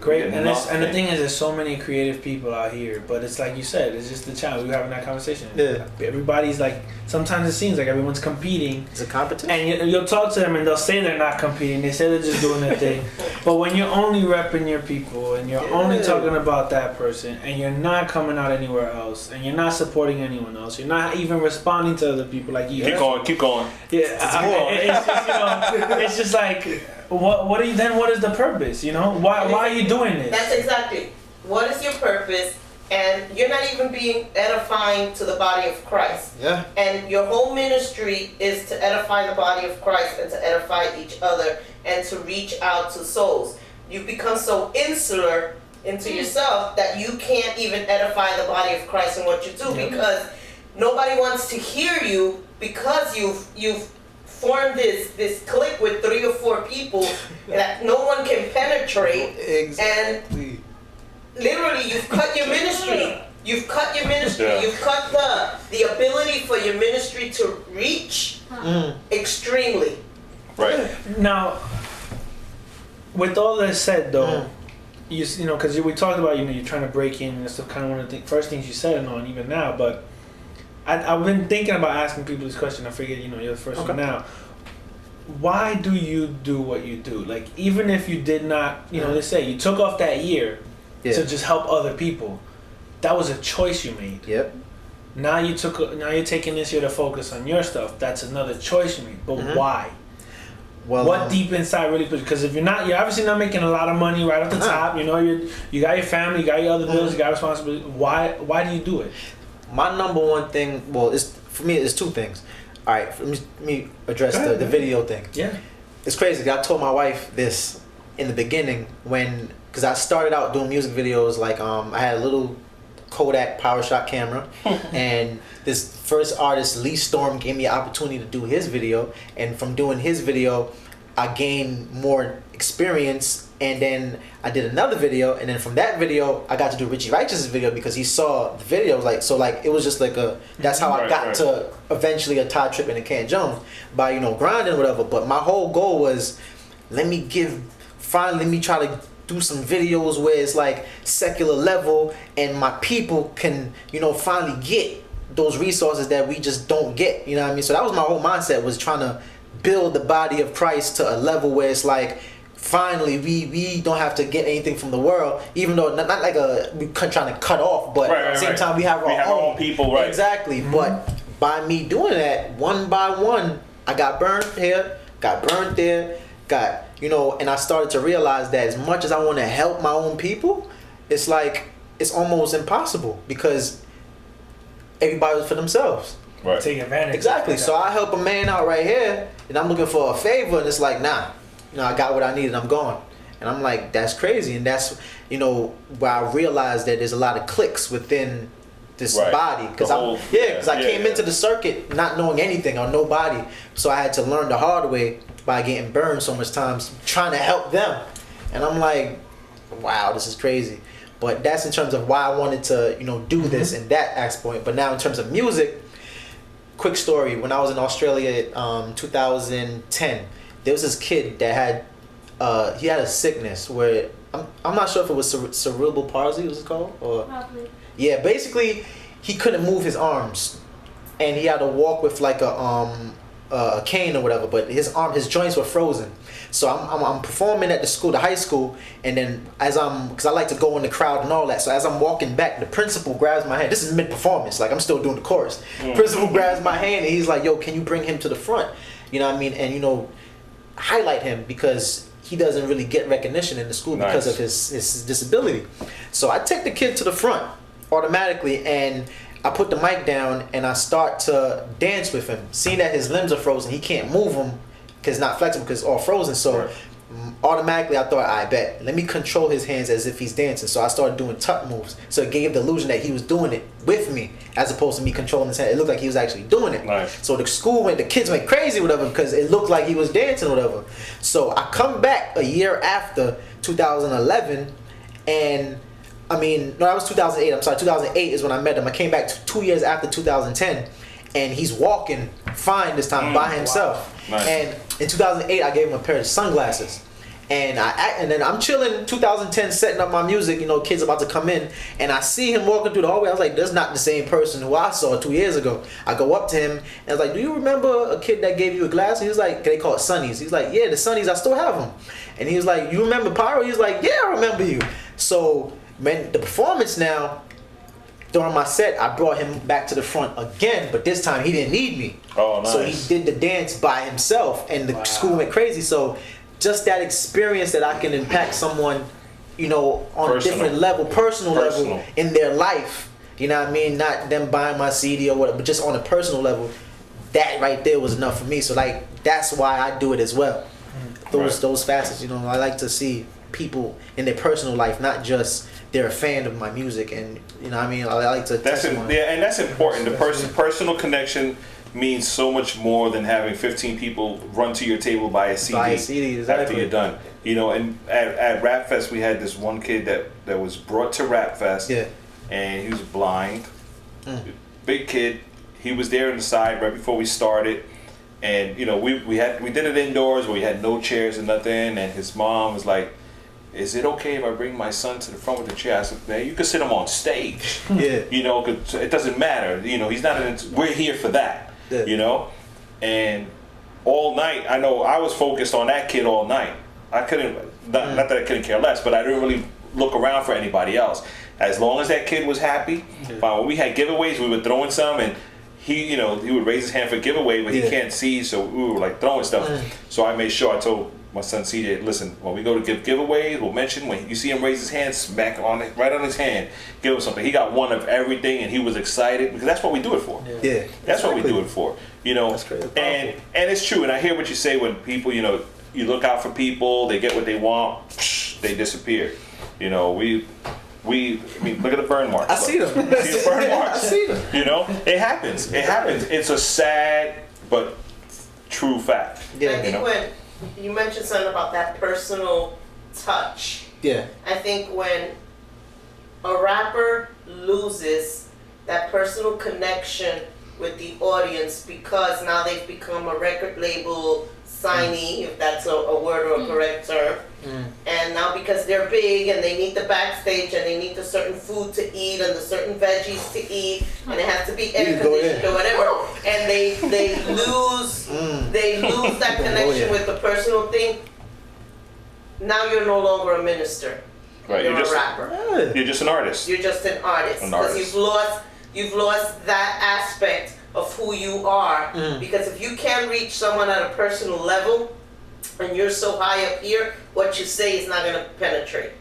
Great, and the thing is, there's so many creative people out here, but it's like you said, it's just the challenge. We were having that conversation. Yeah. Everybody's like, sometimes it seems like everyone's competing. It's a competition. And you'll talk to them and they'll say they're not competing. They say they're just doing their thing. But when you're only repping your people and you're only talking about that person and you're not coming out anywhere else and you're not supporting anyone else, you're not even responding to other people like you. Keep going. Yeah, it's just it's just like what are you then? What is the purpose? Why are you doing this? That's exactly. What is your purpose? And you're not even being edifying to the body of Christ. Yeah. And your whole ministry is to edify the body of Christ and to edify each other and to reach out to souls. You've become so insular into yourself that you can't even edify the body of Christ in what you do because nobody wants to hear you because you've formed this clique with 3 or 4 people that no one can penetrate. Exactly. And literally, you've cut your ministry. You've cut your ministry. Yeah. You've cut the ability for your ministry to reach extremely. Right. Now, with all that said, though, you know, because we talked about you're trying to break in and stuff. Kind of one of the first things you said, and on even now, but I've been thinking about asking people this question. I figured you're the first one now. Why do you do what you do? Like, even if you did not, they say you took off that year to just help other people. That was a choice you made. Yep. Now you're taking this year to focus on your stuff. That's another choice you made. But why? Well, what deep inside really pushes? Because if you're obviously not making a lot of money right off the top. You got your family, you got your other bills, you got responsibility. Why do you do it? My number one thing, for me, it's 2 things. All right, let me address the video thing. Yeah. It's crazy. I told my wife this in the beginning because I started out doing music videos. Like I had a little Kodak PowerShot camera, and this first artist, Lee Storm, gave me an opportunity to do his video, and from doing his video, I gained more experience. And then I did another video, and then from that video, I got to do Richie Righteous's video because he saw the video. It was just like that's how I got to eventually a Todd Tripp and a Ken Jones by grinding or whatever. But my whole goal was, let me try to do some videos where it's like secular level, and my people can finally get those resources that we just don't get. You know what I mean? So that was my whole mindset, was trying to build the body of Christ to a level where it's like, finally we don't have to get anything from the world, even though not like we trying to cut off, but at the same time we have our own people, right? Exactly. But by me doing that, one by one, I got burned here, got burnt there, and I started to realize that as much as I want to help my own people, it's like it's almost impossible because everybody was for themselves. Right. Take advantage. Exactly. So I help a man out right here, and I'm looking for a favor, and it's like, nah. I got what I needed, I'm gone. And I'm like, that's crazy. And that's, where I realized that there's a lot of cliques within this body. Because I came into the circuit not knowing anything or nobody. So I had to learn the hard way by getting burned so much times trying to help them. And I'm like, wow, this is crazy. But that's in terms of why I wanted to, do this in that aspect point. But now in terms of music, quick story. When I was in Australia 2010, there was this kid that had he had a sickness where I'm not sure if it was cerebral palsy, was it called? Or probably. Yeah, basically he couldn't move his arms, and he had to walk with like a cane or whatever. But his joints were frozen. So I'm performing at the high school, and then because I like to go in the crowd and all that. So as I'm walking back, the principal grabs my hand. This is mid-performance, like I'm still doing the chorus. Principal grabs my hand and he's like, "Yo, can you bring him to the front?" You know what I mean? And highlight him because he doesn't really get recognition in the school because of his disability. So I take the kid to the front automatically, and I put the mic down and I start to dance with him. Seeing that his limbs are frozen, he can't move them because it's not flexible because it's all frozen. So automatically I thought, I bet, let me control his hands as if he's dancing. So I started doing tuck moves. So it gave the illusion that he was doing it with me as opposed to me controlling his hand. It looked like he was actually doing it. Nice. So the kids went crazy, whatever, because it looked like he was dancing, whatever. So I come back a year after 2011, and that was 2008. I'm sorry, 2008 is when I met him. I came back 2 years after 2010, and he's walking fine this time by himself. Wow. Nice. And in 2008, I gave him a pair of sunglasses. And then I'm chilling 2010 setting up my music, kids about to come in, and I see him walking through the hallway. I was like, that's not the same person who I saw 2 years ago. I go up to him and I was like, do you remember a kid that gave you a glass? And he was like, they call it Sunnies. He's like, yeah, the Sunnies, I still have them. And he was like, you remember Pyro? He was like, yeah, I remember you. So man, the performance now, during my set, I brought him back to the front again, but this time he didn't need me. Oh, nice. So he did the dance by himself, and the school went crazy. So just that experience that I can impact someone, on a different level, personal level in their life. You know what I mean? Not them buying my CD or whatever, but just on a personal level. That right there was enough for me. So that's why I do it as well. Those facets, I like to see people in their personal life, not just they're a fan of my music, and I like to. And that's important. The personal connection means so much more than having 15 people run to your table buy a CD, exactly. after you're done. And at Rap Fest we had this one kid that was brought to Rap Fest, and he was blind, big kid. He was there on the side right before we started, and we did it indoors where we had no chairs and nothing, and his mom was like, is it okay if I bring my son to the front with the chair? I said, man, you can sit him on stage. Yeah. Cause it doesn't matter. He's not we're here for that. Yeah. And all night, I know I was focused on that kid all night. I couldn't, not that I couldn't care less, but I didn't really look around for anybody else. As long as that kid was happy, when we had giveaways, we were throwing some, and he would raise his hand for giveaway, but he can't see, so we were like throwing stuff. So I made sure I told my son CJ, listen, when we go to give giveaways, we'll mention when you see him raise his hand, smack on it, right on his hand, give him something. He got one of everything, and he was excited because that's what we do it for. Yeah, that's what we do it for. That's great. And it's true. And I hear what you say when people, you look out for people, they get what they want, they disappear. We look at the burn marks. I see them. See the burn marks? I see them. It happens. It happens. It's a sad but true fact. Yeah. I think when you mentioned something about that personal touch. Yeah. I think when a rapper loses that personal connection with the audience because now they've become a record label signee, if that's a word or a correct term, and now because they're big and they need the backstage and they need the certain food to eat and the certain veggies to eat and it has to be air conditioned or whatever, and they lose that connection with the personal thing. Now you're no longer a minister. Right, you're a rapper. You're just an artist. You're just an artist because you've lost that aspect of who you are. Because if you can't reach someone at a personal level and you're so high up here, what you say is not going to penetrate.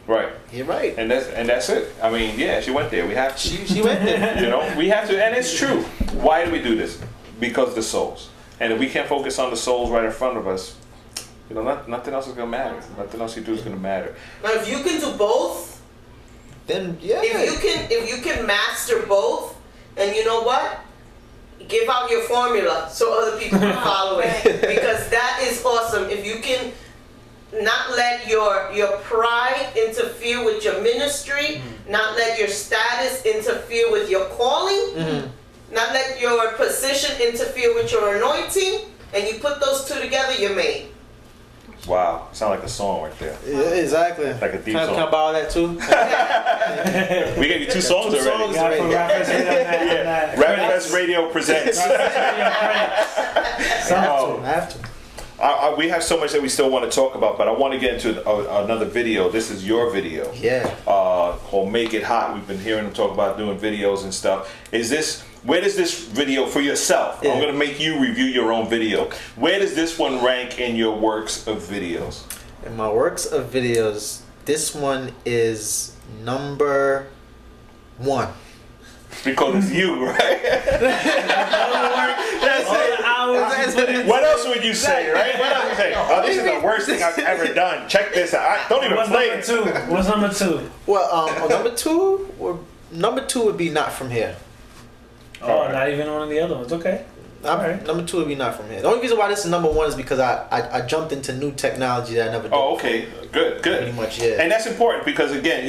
Right. You're right. And that's it. I mean, yeah, she went there. We have to. She went there. We have to, and it's true. Why do we do this? Because the souls. And if we can't focus on the souls right in front of us, nothing else is going to matter. Nothing else you do is going to matter. Now, if you can do both, then yeah. If you can master both, and you know what? Give out your formula so other people can follow it, because that is awesome. If you can not let your pride interfere with your ministry, not let your status interfere with your calling, not let your position interfere with your anointing, and you put those two together, you're made. Wow, sound like a song right there. Yeah, exactly. Like a deep song. Can I borrow that too? We gave you two songs already. Rap Fest Radio presents. I have to. We have so much that we still want to talk about, but I want to get into another video. This is your video. Yeah. Called Make It Hot. We've been hearing them talk about doing videos and stuff. Where does this video for yourself? Yeah. I'm going to make you review your own video. Where does this one rank in your works of videos? In my works of videos, this one is number 1. Because it's you, right? That's it. What else would you say, right? What else would you say? Oh, this is the worst thing I've ever done. Check this out. Don't even play it. What's number 2? Well, number 2 would be Not From Here. Oh, right. Not even one of the other ones. Okay. Right. Number 2 would be Not From Here. The only reason why this is number 1 is because I jumped into new technology that I never did. Oh, okay. Good. Pretty much, yeah. And that's important because, again,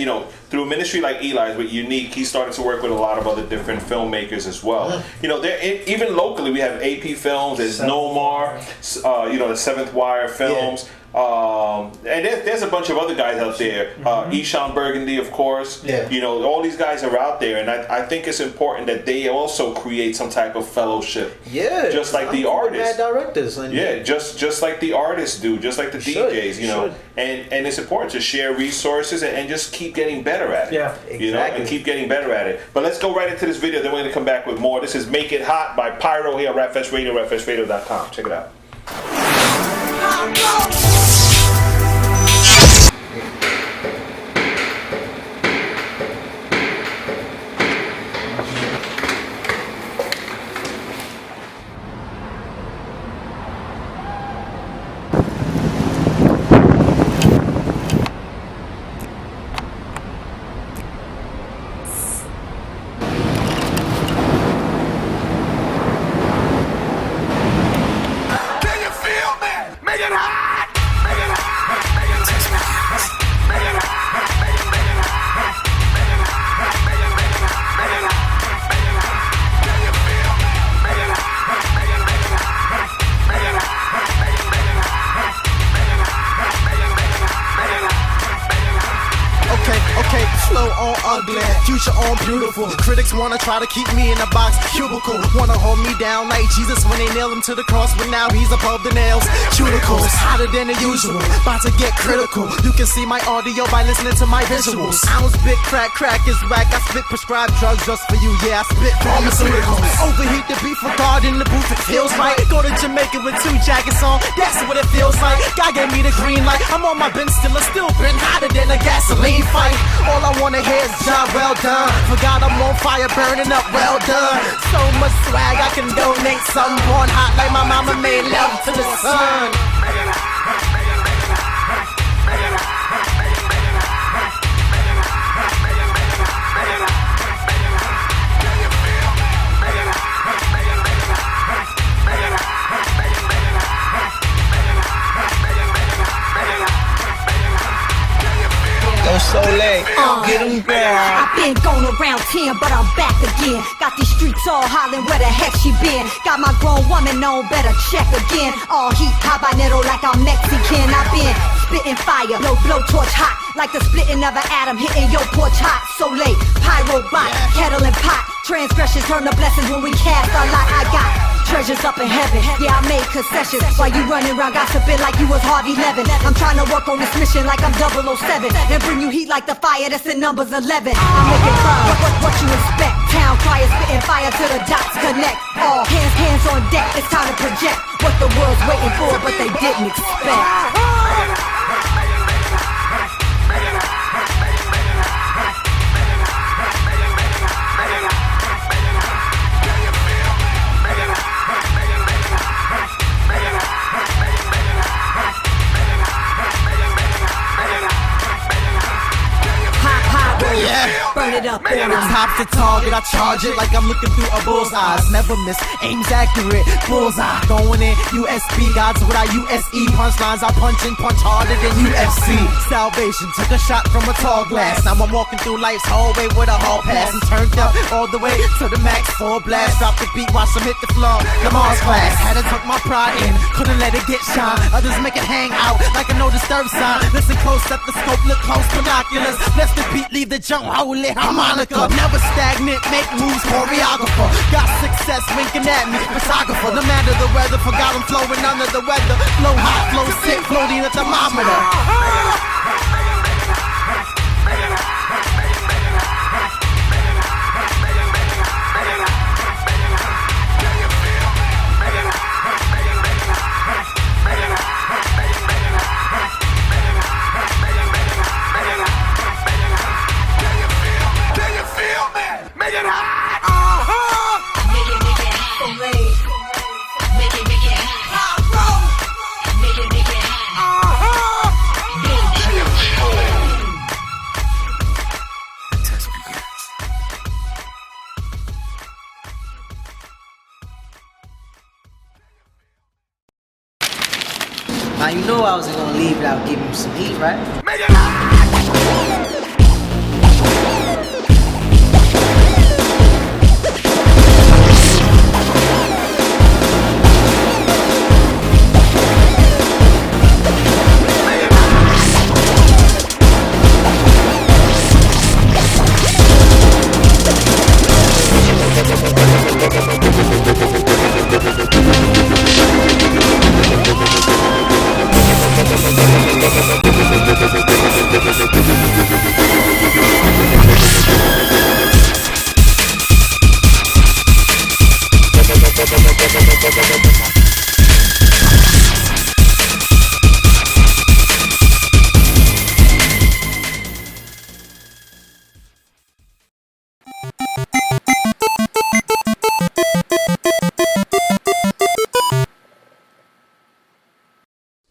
through a ministry like Eli's with Unique, he started to work with a lot of other different filmmakers as well. Even locally, we have AP Films, there's Nomar, the Seventh Wire Films. And there's a bunch of other guys out there. Eshawn Burgundy, of course. Yeah. You know, all these guys are out there, and I think it's important that they also create some type of fellowship. Yeah. Just like the artists. Directors. And yeah, just like the artists do, just like the DJs, you know. And it's important to share resources and just keep getting better at it. Yeah, exactly. You know, and keep getting better at it. But let's go right into this video, then we're going to come back with more. This is Make It Hot by PYRO here at RapFest Radio, rapfestradio.com. Check it out. Okay, slow on ugly, future on beautiful. Critics wanna try to keep me in a box, cubicle. Wanna hold me down like Jesus when they nailed him to the cross, but now he's above the nails. Cuticles, hotter than the usual, about to get critical. You can see my audio by listening to my visuals. I don't spit crack is whack. I spit prescribed drugs just for you, yeah, I spit pharmaceuticals. Overheat the beef for God in the booth, it feels right. Go to Jamaica with 2 jackets on, that's what it feels like. God gave me the green light, I'm on my bench still, it's still been hotter than a gasoline fight. All I wanna hear is job well done. Forgot I'm on fire, burning up, well done. So much swag, I can donate some. Born hot like my mama made love to the sun. So late. Get him, girl. I've been going around 10, but I'm back again. Got these streets all hollering where the heck she been. Got my grown woman on, better check again. All heat, habanero like I'm Mexican. I've been spitting fire, no blowtorch hot. Like the splitting of an atom, hitting your porch hot. So late, pyro bot, kettle and pot. Transgressions turn to blessings when we cast our lot. I got treasures up in heaven, yeah, I made concessions. While you running around gossiping like you was Harvey Levin. I'm trying to work on this mission like I'm 007. And bring you heat like the fire that's in numbers 11. I'm making crime, what you expect? Town crier spitting fire till the dots connect. All hands on deck, it's time to project what the world's waiting for, but they didn't expect. Burn it up, top to target, I charge it like I'm looking through a bullseye. Never miss, aim's accurate, bullseye. Going in, USB, God's what I USE. Punchlines, I punch and punch harder than UFC. Salvation, took a shot from a tall glass. Now I'm walking through life's hallway with a hall pass. I'm turned up all the way to the max, full blast. Drop the beat, watch them hit the floor. Lamar's class, had to tuck my pride in, couldn't let it get shine. Others make it hang out like a no disturb sign. Listen close, set the scope, look close, binoculars. Bless the beat, leave the junk, holy harmonica. Never stagnant, make moves, choreographer. Got success winking at me, photographer. No matter the weather, forgot I'm flowing under the weather. Flow hot, flow sick, floating a thermometer. Now you know I wasn't gonna leave without giving you some heat, right?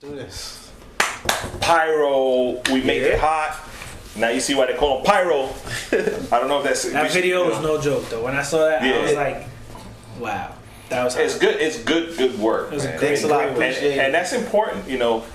Do this. Pyro, we make it hot. Now you see why they call him Pyro. I don't know if that's That video was no joke though. When I saw that, I was like, wow. That was It's good. It's good work. It was a Man. great, Thanks a lot. great Appreciate it. And that's important,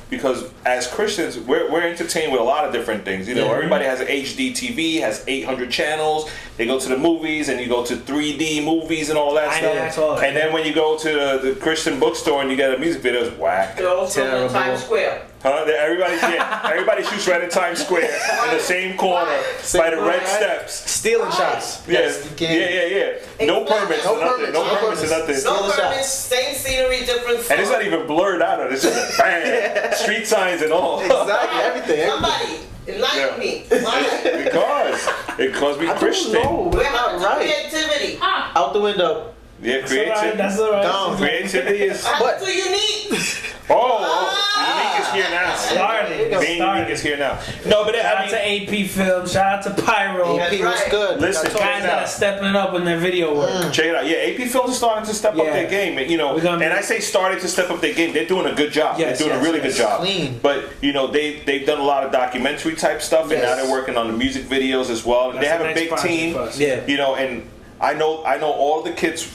because as Christians, we're entertained with a lot of different things. Everybody has an HD TV, has 800 channels. They go to the movies, and you go to 3D movies and all that I know, stuff. that's all. And then when you go to the Christian bookstore and you get a music video, it's whack. They're also in Terrible. Times Square. Huh? Everybody shoots right in Times Square in the same corner by the red steps. Stealing shots. Yes. You can't- Yeah. No permits. No Nothing. permits, No no permits or permits. nothing. No Stealing permits, shots. same scenery, different song. And it's not even blurred out. It's just bang, street signs and all. Exactly. Everything. Somebody enlighten me. Why? Because we I don't Christian. know. What We're happened not to right. creativity? Out the window. Yeah, That's alright. creativity. That's alright. Gone. Creativity is. What happened to unique? Unique is here now. Started. Being unique is here now. No, but Shout I out mean, to AP Film. Shout out to Pyro. AP was right. good. Listen, I told Guys you that are that. stepping it up in their video work. check it out. Yeah, AP Films is starting to step up Yeah. their game. And, We're gonna be- and I say starting to step up their game. They're doing a good job. Yes, they're doing yes, a really yes. good job. Clean. But they've done a lot of documentary type stuff, and now Yes. they're working on the music videos as well. And they That's have the a next big project team. for us. Yeah. And I know all the kids.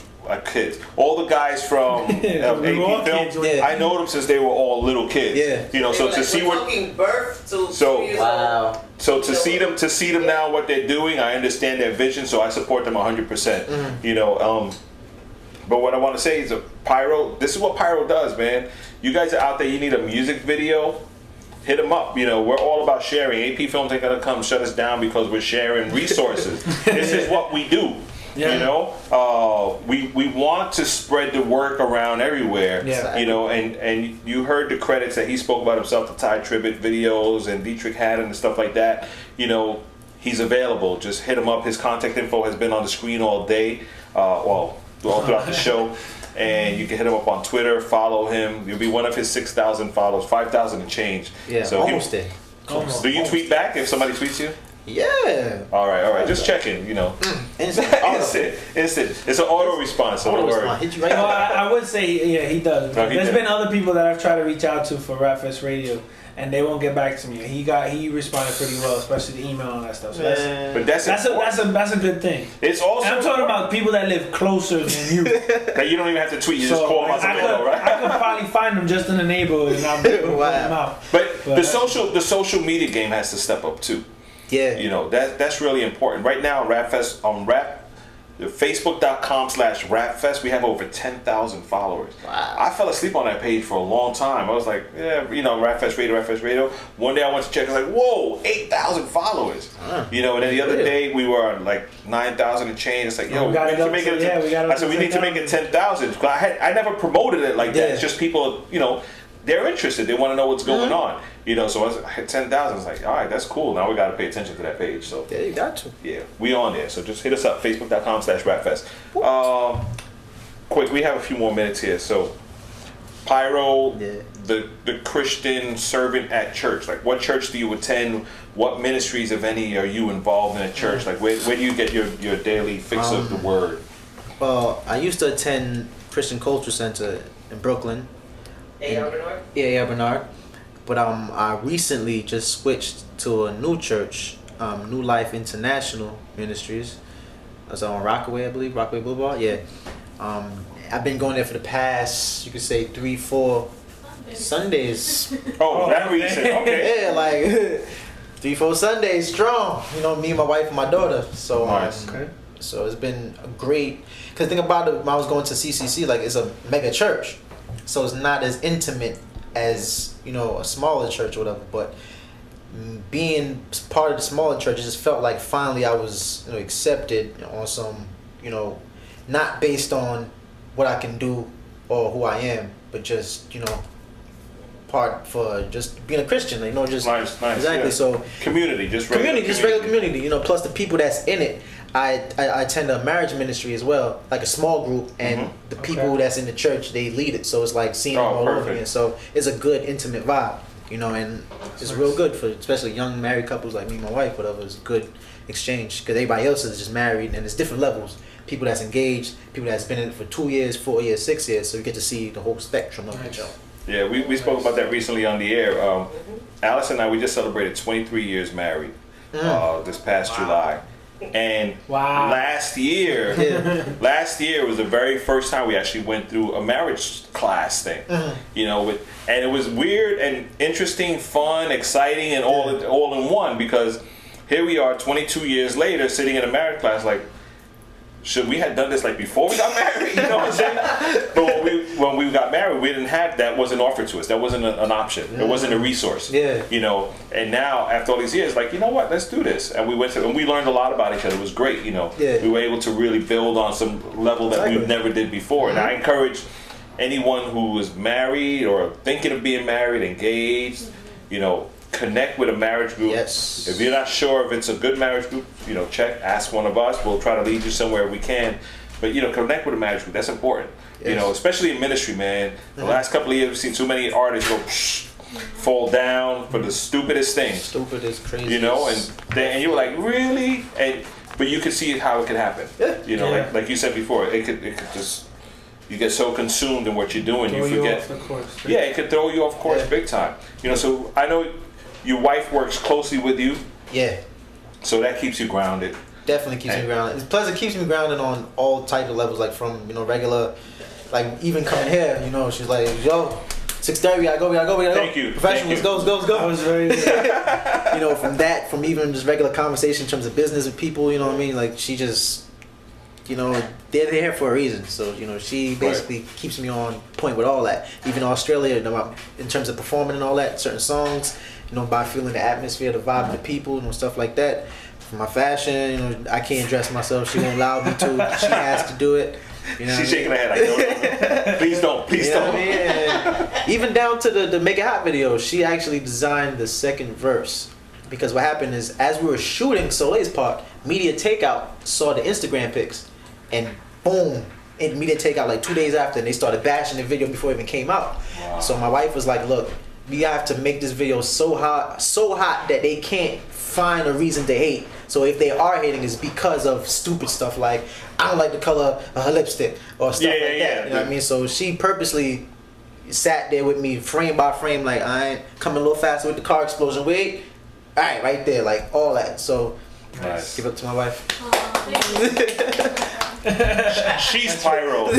All the guys from We were all AP Film, kids when- Yeah. I know them since they were all little kids. Yeah. So to see we're what talking birth to So- 2 years Wow. So to see them now what they're doing, I understand their vision, so I support them 100%. But what I want to say is, Pyro. This is what Pyro does, man. You guys are out there. You need a music video. Hit them up. We're all about sharing. AP Films ain't gonna come shut us down because we're sharing resources. This is what we do. Yeah. We want to spread the work around everywhere. Yeah. And you heard the credits that he spoke about himself, the Ty Tribbett videos and Dietrich Haddon and stuff like that. He's available. Just hit him up. His contact info has been on the screen all day. All throughout the show. And you can hit him up on Twitter, follow him. You'll be one of his 6,000 followers, 5,000 and change. Yeah. So Almost there. Almost. do you tweet back if somebody tweets you? Yeah. All right. Just checking. Instant. Instant. It's an auto response. So don't worry. Hit you right No, now. I would say, yeah, he does. No, he There's did. been other people that I've tried to reach out to for Rapfest Radio, and they won't get back to me. He responded pretty well, especially the email and that stuff. So But that's that's a good thing. It's also And I'm talking about people that live closer than you. that you don't even have to tweet. You just call them out the window, right? I could probably find them just in the neighborhood and I'll put them out. But the social media game has to step up too. Yeah. That's really important. Right now, Rapfest on Facebook.com/Rapfest, we have over 10,000 followers. Wow. I fell asleep on that page for a long time. I was like, Rapfest Radio. One day I went to check, I was like, whoa, 8,000 followers. And then the other day we were on like 9,000 and change. It's like, We got it up to- I said, we need to make it 10,000. I never promoted it like that. Yeah. It's just people, they're interested. They want to know what's going on. So I had 10,000. It's like, all right, that's cool. Now we got to pay attention to that page. So Yeah, you got to. yeah, we on there. So just hit us up, Facebook.com/Rapfest. Quick, we have a few more minutes here. So Pyro, the Christian servant at church. Like, what church do you attend? What ministries, if any, are you involved in at church? Like, where do you get your daily fix of the word? Well, I used to attend Christian Culture Center in Brooklyn. Bernard? Yeah, Bernard. But I recently just switched to a new church, New Life International Ministries. That's on Rockaway, I believe, Rockaway Boulevard. Yeah. I've been going there for the past, you could say, 3-4 Sundays. Oh, that reason. Okay. Yeah, like 3-4 Sundays strong. Me, my wife, and my daughter. So Nice. so it's been a great. Cause think about it, when I was going to CCC, like it's a mega church, so it's not as intimate as a smaller church or whatever. But being part of the smaller church, it just felt like finally I was accepted on some not based on what I can do or who I am, but just part for just being a Christian, you know, just nice, exactly. Yeah. So community, just regular community, you know. Plus the people that's in it. I attend a marriage ministry as well, like a small group, and the people that's in the church, they lead it. So it's like seeing them all over again. So it's a good intimate vibe, you know, and it's real good for especially young married couples like me and my wife. Whatever, it's a good exchange because everybody else is just married and there's different levels. People that's engaged, people that's been in it for 2 years, 4 years, 6 years. So you get to see the whole spectrum of each other. Yeah, we spoke about that recently on the air. Alice and I, we just celebrated 23 years married this past July. And last year was the very first time we actually went through a marriage class thing, you know, and it was weird and interesting, fun, exciting, and all in one, because here we are 22 years later sitting in a marriage class like, should we have done this like before we got married? You know what I'm saying? But when we got married, we didn't have that. Wasn't offered to us. That wasn't an option. It wasn't a resource. Yeah. You know. And now after all these years, like, you know what? Let's do this. And we went to and we learned a lot about each other. It was great. You know. Yeah. We were able to really build on some level that we never did before. And I encourage anyone who is married or thinking of being married, engaged, you know, connect with a marriage group. Yes. If you're not sure if it's a good marriage group, you know, ask one of us. We'll try to lead you somewhere we can. But, you know, connect with a marriage group. That's important. Yes. You know, especially in ministry, man. The last couple of years, we've seen too many artists go fall down for the stupidest things. Stupidest, crazy. You know, and you were like, really? But you could see how it could happen. Yeah. You know, like you said before, it could just. You get so consumed in what you're doing, you forget. You off the course, right? Yeah, it could throw you off course big time. You know, so I know your wife works closely with you. Yeah. So that keeps you grounded. Definitely keeps me grounded. Plus, it keeps me grounded on all types of levels, like from, you know, regular, like even coming here, you know, she's like, yo, 6:30, we gotta go. Thank you. Professionals, go. That was very good. You know, from even just regular conversation in terms of business with people, you know what I mean? Like, she just, you know, they're there for a reason. So, you know, she basically keeps me on point with all that. Even Australia, you know, in terms of performing and all that, certain songs, you know, by feeling the atmosphere, the vibe of the people, you know, stuff like that. For my fashion, you know, I can't dress myself. She won't allow me to. She has to do it. You know, she's shaking her head like, no. Please don't. You know what I mean? Even down to the Make It Hot video, she actually designed the second verse. Because what happened is, as we were shooting Soleil's part, Media Takeout saw the Instagram pics, and boom, in Media Takeout like 2 days after, and they started bashing the video before it even came out. Wow. So my wife was like, look, we have to make this video so hot that they can't find a reason to hate. So if they are hating, it's because of stupid stuff like, I don't like the color of her lipstick or stuff like that. You know what I mean? So she purposely sat there with me frame by frame, like, I ain't coming a little faster with the car explosion. Wait. All right, right there, like all that. So give up to my wife. She's PYRO.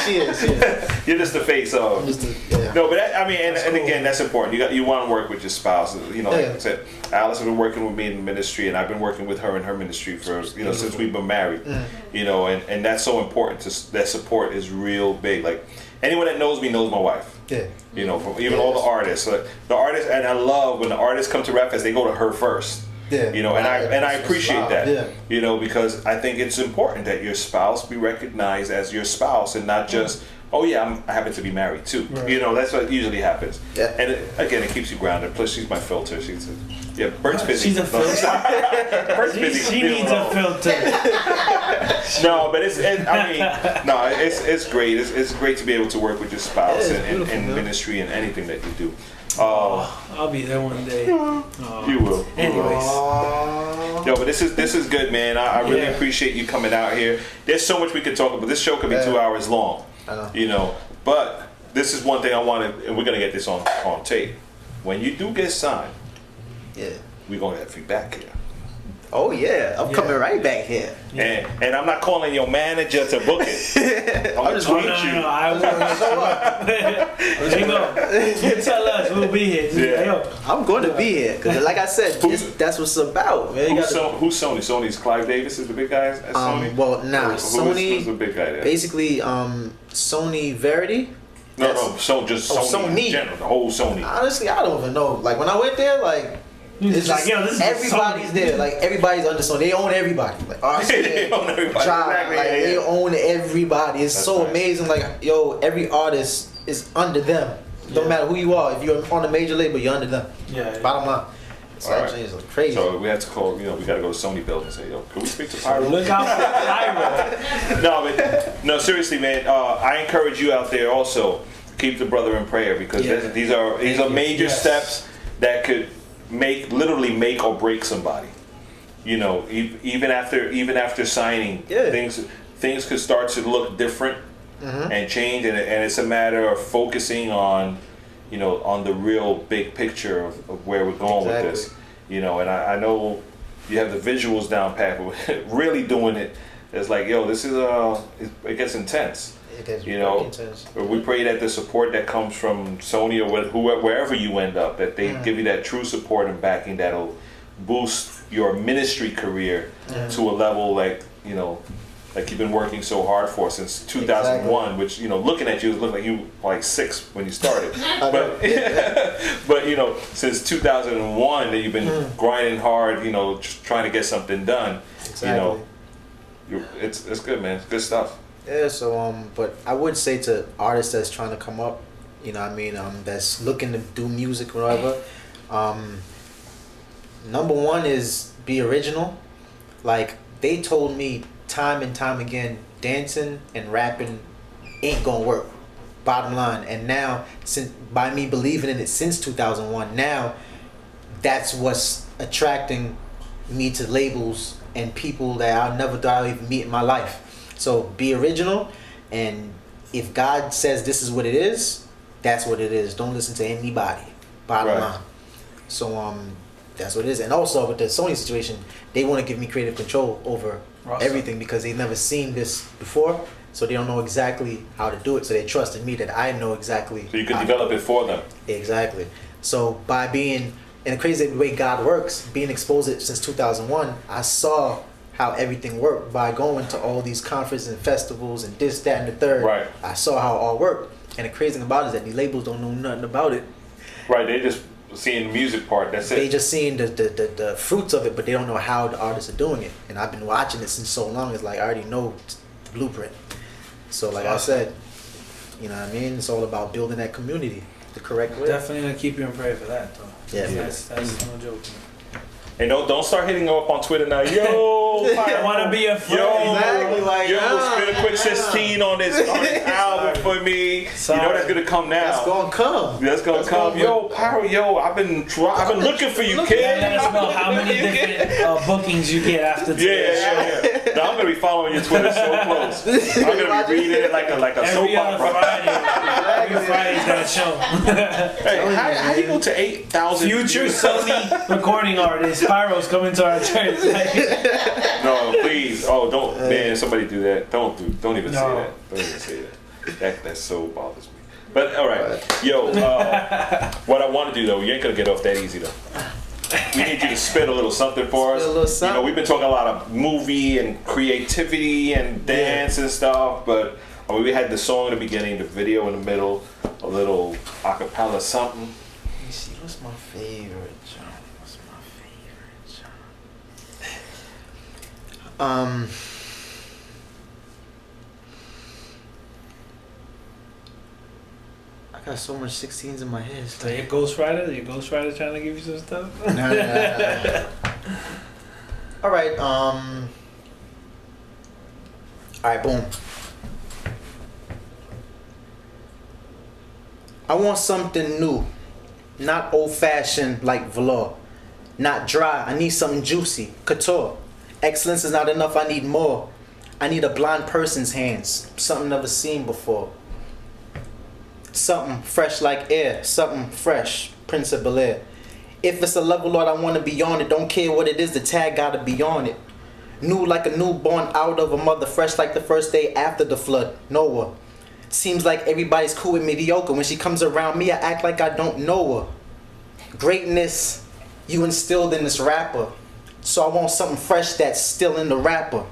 she is. You're just the face of. No, but I mean, and again, that's important. You want to work with your spouse. You know, like I said, Alice has been working with me in ministry, and I've been working with her in her ministry for since we've been married. You know, and that's so important. That support is real big. Like anyone that knows me knows my wife. Yeah. You know, from even all the artists. So the artists, and I love when the artists come to RapFest, they go to her first. Yeah. You know, and I appreciate that. Yeah. You know, because I think it's important that your spouse be recognized as your spouse and not just, oh yeah, I happen to be married too. Right. You know, that's what usually happens. Yeah. And again, it keeps you grounded. Plus, she's my filter. Bert's busy. She's a filter. Bert's busy. She needs a filter. No, but it's great. It's great to be able to work with your spouse in ministry and anything that you do. I'll be there one day. You will. Anyways. Yo, but this is good, man. I really appreciate you coming out here. There's so much we could talk about. This show could be 2 hours long. I know. You know, but this is one thing I wanted, and we're gonna get this on tape. When you do get signed, we're gonna have you back here. Oh yeah, I'm coming right back here. And I'm not calling your manager to book it. I'm just tweet you. No, I will. You tell us, we'll be here. I'm going to be here because, like I said, that's what's about, man. Who's Sony? Sony's Clive Davis is the big guy at Sony. Well, nah, Sony. Who's the big guy there? Basically, Sony Verity. No, so just Sony in general, the whole Sony. Honestly, I don't even know. Like when I went there, like. It's like, yo, this everybody's there. Like everybody's under Sony. They own everybody. Like they own everybody. They own everybody. It's That's so nice. Amazing. Like yo, every artist is under them. Don't matter who you are. If you're on a major label, you're under them. Yeah. Bottom line. So All that right. change is crazy. So we have to call, we got to go to Sony Building and say, yo, can we speak to Pyro? Look out for Pyro. No, but no, seriously, man. I encourage you out there also keep the brother in prayer because these are major steps that could literally make or break somebody. You know, even after signing, things could start to look different and change, and it's a matter of focusing on, on the real big picture of where we're going with this. And I know you have the visuals down pat, but really doing it, it's like, yo, this is it gets intense. It gets very intense. We pray that the support that comes from Sony or wherever you end up, that they give you that true support and backing that'll boost your ministry career to a level like you've been working so hard for since 2001, which looking at you, it looked like you were like 6 when you started. But since 2001 that you've been grinding hard, just trying to get something done. Exactly. It's good, man. It's good stuff. Yeah, so but I would say to artists that's trying to come up, that's looking to do music or whatever, number one is be original. Like they told me time and time again, dancing and rapping ain't gonna work. Bottom line. And now, since by me believing in it since 2001, now that's what's attracting me to labels and people that I never thought I'd even meet in my life. So be original, and if God says this is what it is, that's what it is. Don't listen to anybody. Bottom line. So that's what it is. And also with the Sony situation, they want to give me creative control over everything because they've never seen this before, so they don't know exactly how to do it. So they trusted me that I know exactly. So you can develop it for them. Exactly. So by being in a crazy way God works, being exposed it since 2001, I saw how everything worked by going to all these conferences and festivals and this, that, and the third. Right. I saw how it all worked. And the crazy thing about it is that these labels don't know nothing about it. Right, they just seeing the music part, that's it. They just seeing the fruits of it, but they don't know how the artists are doing it. And I've been watching it since so long, it's like I already know the blueprint. So like I said, you know what I mean? It's all about building that community the correct way. Definitely gonna keep you in prayer for that though. Yeah. That's no joke. And don't start hitting them up on Twitter now. Yo, I want to be a friend. Exactly, like, spin a quick 16 on this album for me. Sorry. You know that's gonna come now. That's gonna come. That's gonna come. Yo, Pyro, I've been looking for you, kid. Let us know how many different bookings you get after today's show. Yeah. Now I'm gonna be following your Twitter so close. I'm gonna be reading it like a soap opera. Every Friday's that show. Hey, how you go to 8,000? Future Sony recording artist Pyro's coming to our church. No, please. Oh, don't, man. Somebody do that. Don't even say that. Don't even say that. That so bothers me. But all right, yo. What I want to do though, you ain't gonna get off that easy though. We need you to spit a little something for us. Spit a little something. We've been talking a lot of movie and creativity and dance and stuff, but we had the song in the beginning, the video in the middle, a little acapella something. Let me see, what's my favorite genre? I got so much 16s in my head. So your ghostwriter trying to give you some stuff? No. All right. All right. Boom. I want something new, not old-fashioned like velour, not dry. I need something juicy, couture. Excellence is not enough. I need more. I need a blind person's hands, something never seen before. Something fresh like air, something fresh, Prince of Bel-Air. If it's a level, Lord, I want to be on it. Don't care what it is, the tag gotta be on it. New like a newborn out of a mother, fresh like the first day after the flood, Noah. Seems like everybody's cool and mediocre. When she comes around me, I act like I don't know her. Greatness you instilled in this rapper. So I want something fresh that's still in the rapper.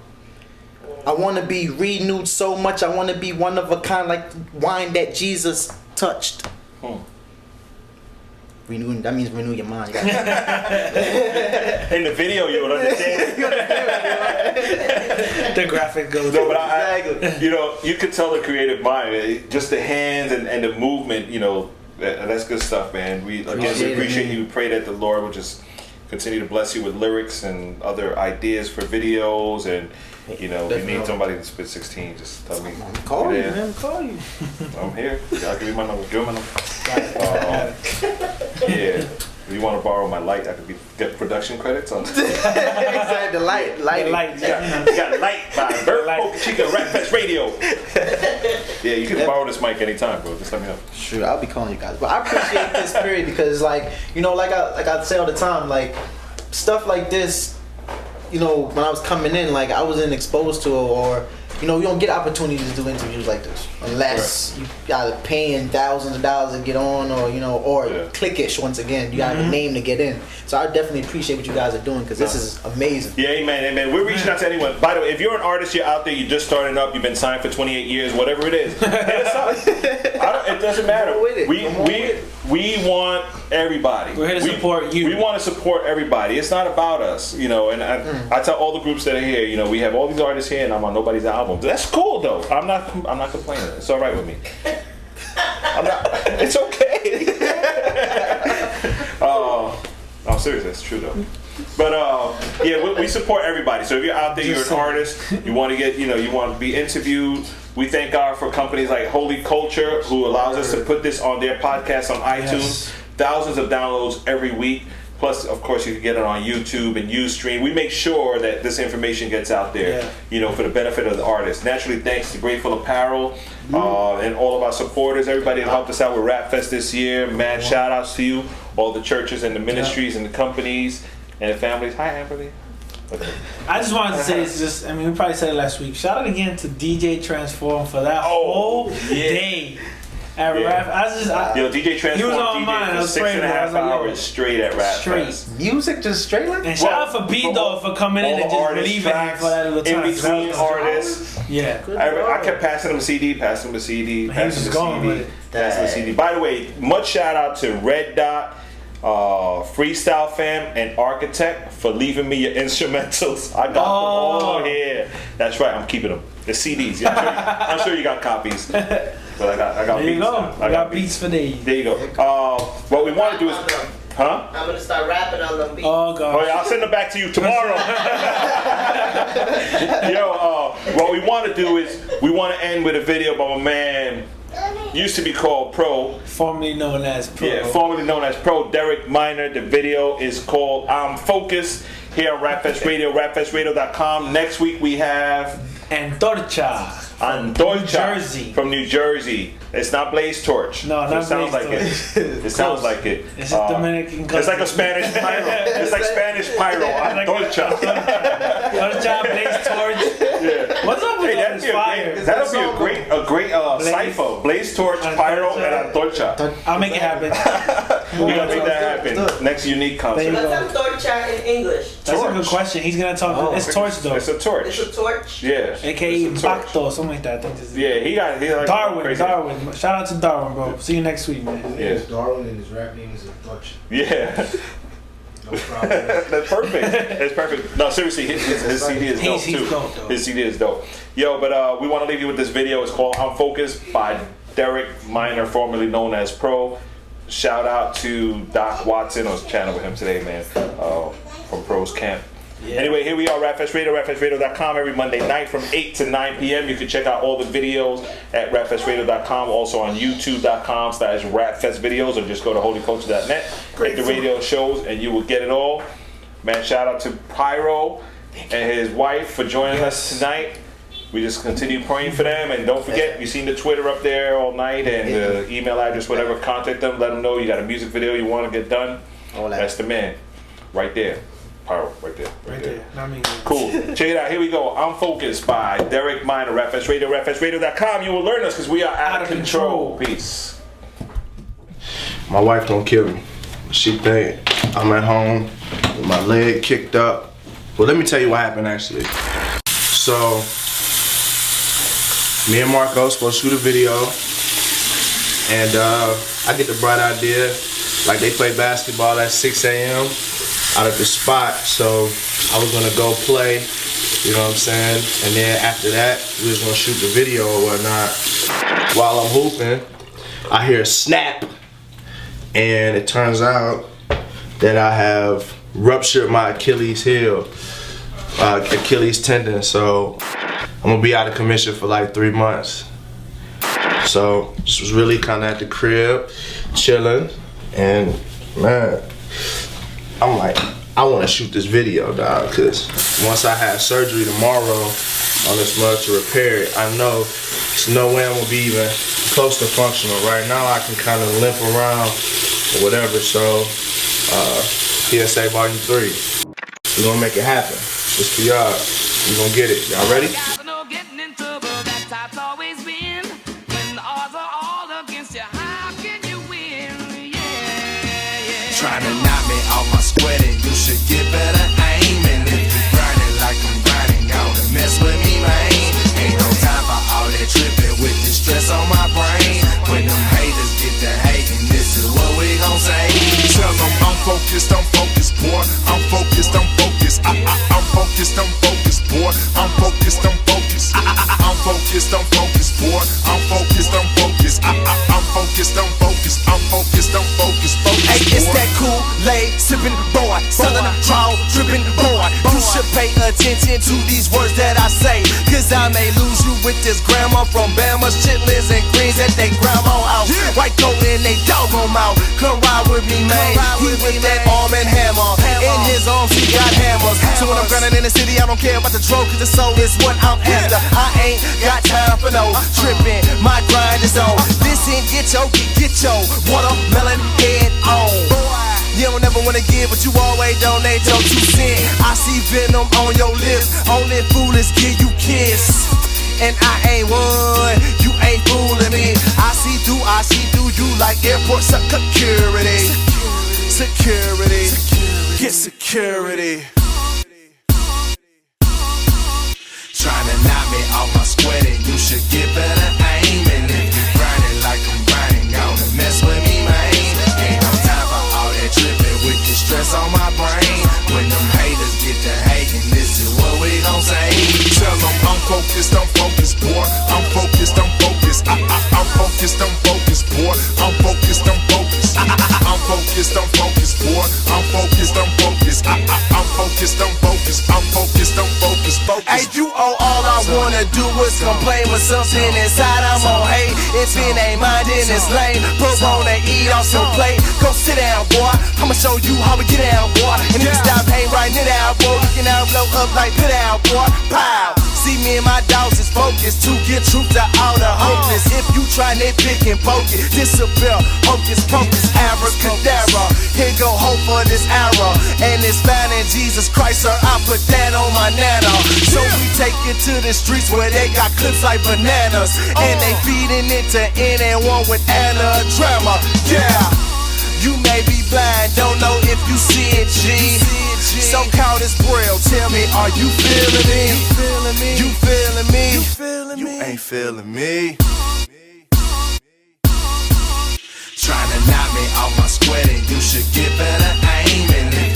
I want to be renewed so much. I want to be one of a kind, like wine that Jesus touched. Renew, that means renew your mind. You In the video, you would understand. The graphic goes. No, but you could tell the creative mind, just the hands and the movement, That's good stuff, man. We appreciate you. We pray that the Lord will just continue to bless you with lyrics and other ideas for videos, and if you need somebody to spit 16, just tell me. Call you, man. Call you. I'm here. I'll give you my number. Give me my number. Yeah. If you want to borrow my light, I could get production credits on. Exactly. The light. You got light by Bert Bocachica Rap Fest Radio. Yeah, you can borrow this mic anytime, bro. Just let me know. Sure, I'll be calling you guys. But I appreciate this period because, like I say all the time, like stuff like this. When I was coming in, like I wasn't exposed to it, or you don't get opportunities to do interviews like this unless you gotta paying thousands of dollars to get on, or clickish once again. You got a name to get in. So I definitely appreciate what you guys are doing because this is amazing. Yeah, amen. We're reaching out to anyone. By the way, if you're an artist, you're out there, you're just starting up, you've been signed for 28 years, whatever it is, hit us up. It doesn't matter. We want everybody. We're here to support you. We want to support everybody. It's not about us, and I tell all the groups that are here, we have all these artists here, and I'm on nobody's album. That's cool though. I'm not complaining. It's all right with me. It's okay. I'm serious. That's true though. But we support everybody. So if you're out there, you're an artist, you want to get, you want to be interviewed. We thank God for companies like Holy Culture, who allows us to put this on their podcast on iTunes. Thousands of downloads every week. Plus, of course, you can get it on YouTube and Ustream. We make sure that this information gets out there, for the benefit of the artists. Naturally, thanks to Grateful Apparel and all of our supporters, everybody who helped us out with Rap Fest this year. Mad shout outs to you, all the churches and the ministries and the companies and the families. Hi, Amberly. Okay. I just wanted to say we probably said it last week. Shout out again to DJ Transform for that whole day. At Rap, DJ Transform. He was on mine. I was 6.5 hours straight at Rap Fest. Music just straight like that. And shout out for B-Dog for coming in and just believing in for that little time. In between artists. Yeah. I kept passing him a CD, passing him a CD. By the way, much shout out to Red Dot, Freestyle Fam, and Architect for leaving me your instrumentals. I got them all here. That's right, I'm keeping them. The CDs. I'm sure you got copies. But I got there beats. You go. I got beats for days. There you go. What we want to do is, I'm gonna start rapping on them beats. Oh god. Oh yeah, I'll send them back to you tomorrow. What we want to do is we want to end with a video by my man. Used to be called Pro. Formerly known as Pro. Yeah, formerly known as Pro. Derek Minor. The video is called I'm Focused. Here on Rap Fest Radio, rapfestradio.com. Next week we have Antorcha. New Jersey. From New Jersey. It's not Blaze Torch. No, not Blaze Torch. It sounds like it. It's a Dominican country. It's like a Spanish pyro. It's like Spanish pyro. Antorcha. Antorcha, Blaze Torch. Yeah. What's up with all this fire? That'll be a great cipher. Blaze Torch, pyro, and Antorcha. I'll make it happen. We're gonna make that happen. Next unique concert. What's Antorcha in English? That's a good question. He's gonna talk. It's torch though. It's a torch. It's a torch. Yeah. AKA Impacto, something like that. I think this is he like Darwin. Shout out to Darwin, bro. See you next week, man. His Darwin and his rap name is Torch. Yeah. No problem. That's perfect. That's perfect. No, seriously, his CD is dope too. His CD is dope. Yo, but we want to leave you with this video. It's called I'm Focused by Derek Minor, formerly known as Pro. Shout out to Doc Watson. I was chatting with him today, man, from Pro's Camp. Yeah. Anyway, here we are, Rap Fest Radio, rapfestradio.com every Monday night from 8 to 9 p.m. You can check out all the videos at rapfestradio.com, also on youtube.com/rapfestvideos, or just go to holyculture.net, hit the radio shows, and you will get it all. Man, shout out to Pyro and his wife for joining us tonight. We just continue praying for them, and don't forget, you've seen the Twitter up there all night, and the email address, whatever, contact them, let them know you got a music video you want to get done. That's the man, right there. Pyro, right there. Not me. Cool. Check it out. Here we go. I'm Focused by Derek Minor, Rap Fest Radio, rapfestradio.com. You will learn us because we are out of control. Peace. My wife don't kill me. She think I'm at home with my leg kicked up. Well, let me tell you what happened actually. So, me and Marco supposed to shoot a video, and I get the bright idea, like they play basketball at 6 a.m. out of the spot, so I was gonna go play, you know what I'm saying? And then after that, we was gonna shoot the video or whatnot. While I'm hooping, I hear a snap and it turns out that I have ruptured my Achilles heel, Achilles tendon. So I'm gonna be out of commission for like 3 months. So this was really kind of at the crib, chilling, and man, I'm like, I want to shoot this video, dog, because once I have surgery tomorrow on this mug to repair it, I know there's no way I'm gonna be even close to functional. Right now I can kind of limp around or whatever. So PSA Volume 3, we're gonna make it happen. Just for y'all, we're gonna get it. Y'all ready? Trying to knock me off my sweater, you should get better aiming. If you grinding like I'm grinding, gonna mess with me, man. Ain't no time for all that tripping with the stress on my brain. When them haters get to hating, this is what we gon' say. Tell them I'm focused, boy. I'm focused, I'm focused. I'm focused, I'm focused, boy. I'm focused, I'm focused. I'm focused, I'm focused, boy. I'm focused, I'm focused. I'm focused, I'm focused. I'm focused, I'm focused, Hey, it's that Kool-Aid sipping boy, selling a draw, dripping boy. You should pay attention to these words that I say, cause I may lose you with this grandma from Bama's chitlins and greens at they grandma house. White coat in they doggone mouth. Come ride with me, man. He with that arm and hammer. In his arms he got hammers. So when I'm grinding in the city, I don't care about the drove, cause the soul is what I'm after. I ain't got time for no tripping. My grind is on. Listen, get your watermelon head on. You don't never wanna give, but you always donate your 2 cents. I see venom on your lips. Only fool is give you kiss. And I ain't one, you ain't fooling me. I see through you like airport security. Security, get security. Trying to knock me off my sweater, you should get better aiming. If you grinding like I'm grinding, gonna mess with me, man. Ain't no time for all that tripping with the stress on my brain. When them haters get to hating, this is what we gon' say. Tell them I'm focused, boy. I'm focused, I'm focused. I'm focused, I'm focused, boy. I'm focused, I'm focused. I'm focused, I'm focused, boy. I'm focused, I'm focused. I'm focused, I'm focused. I'm focused, I'm focused. Hey, you all I wanna do is complain with something inside I'm on hate. If it ain't mine, then it's lame. Put on and eat off some plate. Go sit down, boy. I'ma show you how we get down, boy. And if you stop hate right now, boy, we can now blow up like pit out, boy. Pow. See me and my dogs is focused to get truth to all the hopeless. If you try nitpick and poke it, disappear, hocus pocus, abracadabra. Here go hope for this arrow, and it's found in Jesus Christ, sir. I put that on my nana. So we take it to the streets where they got clips like bananas, and they feeding it to anyone with anadrama. Yeah. You may be blind, don't know if you see it, G. So call this braille, tell me, are you feeling me? You feeling me? You ain't feeling me. Trying to knock me off my sweater, you should get better aiming. If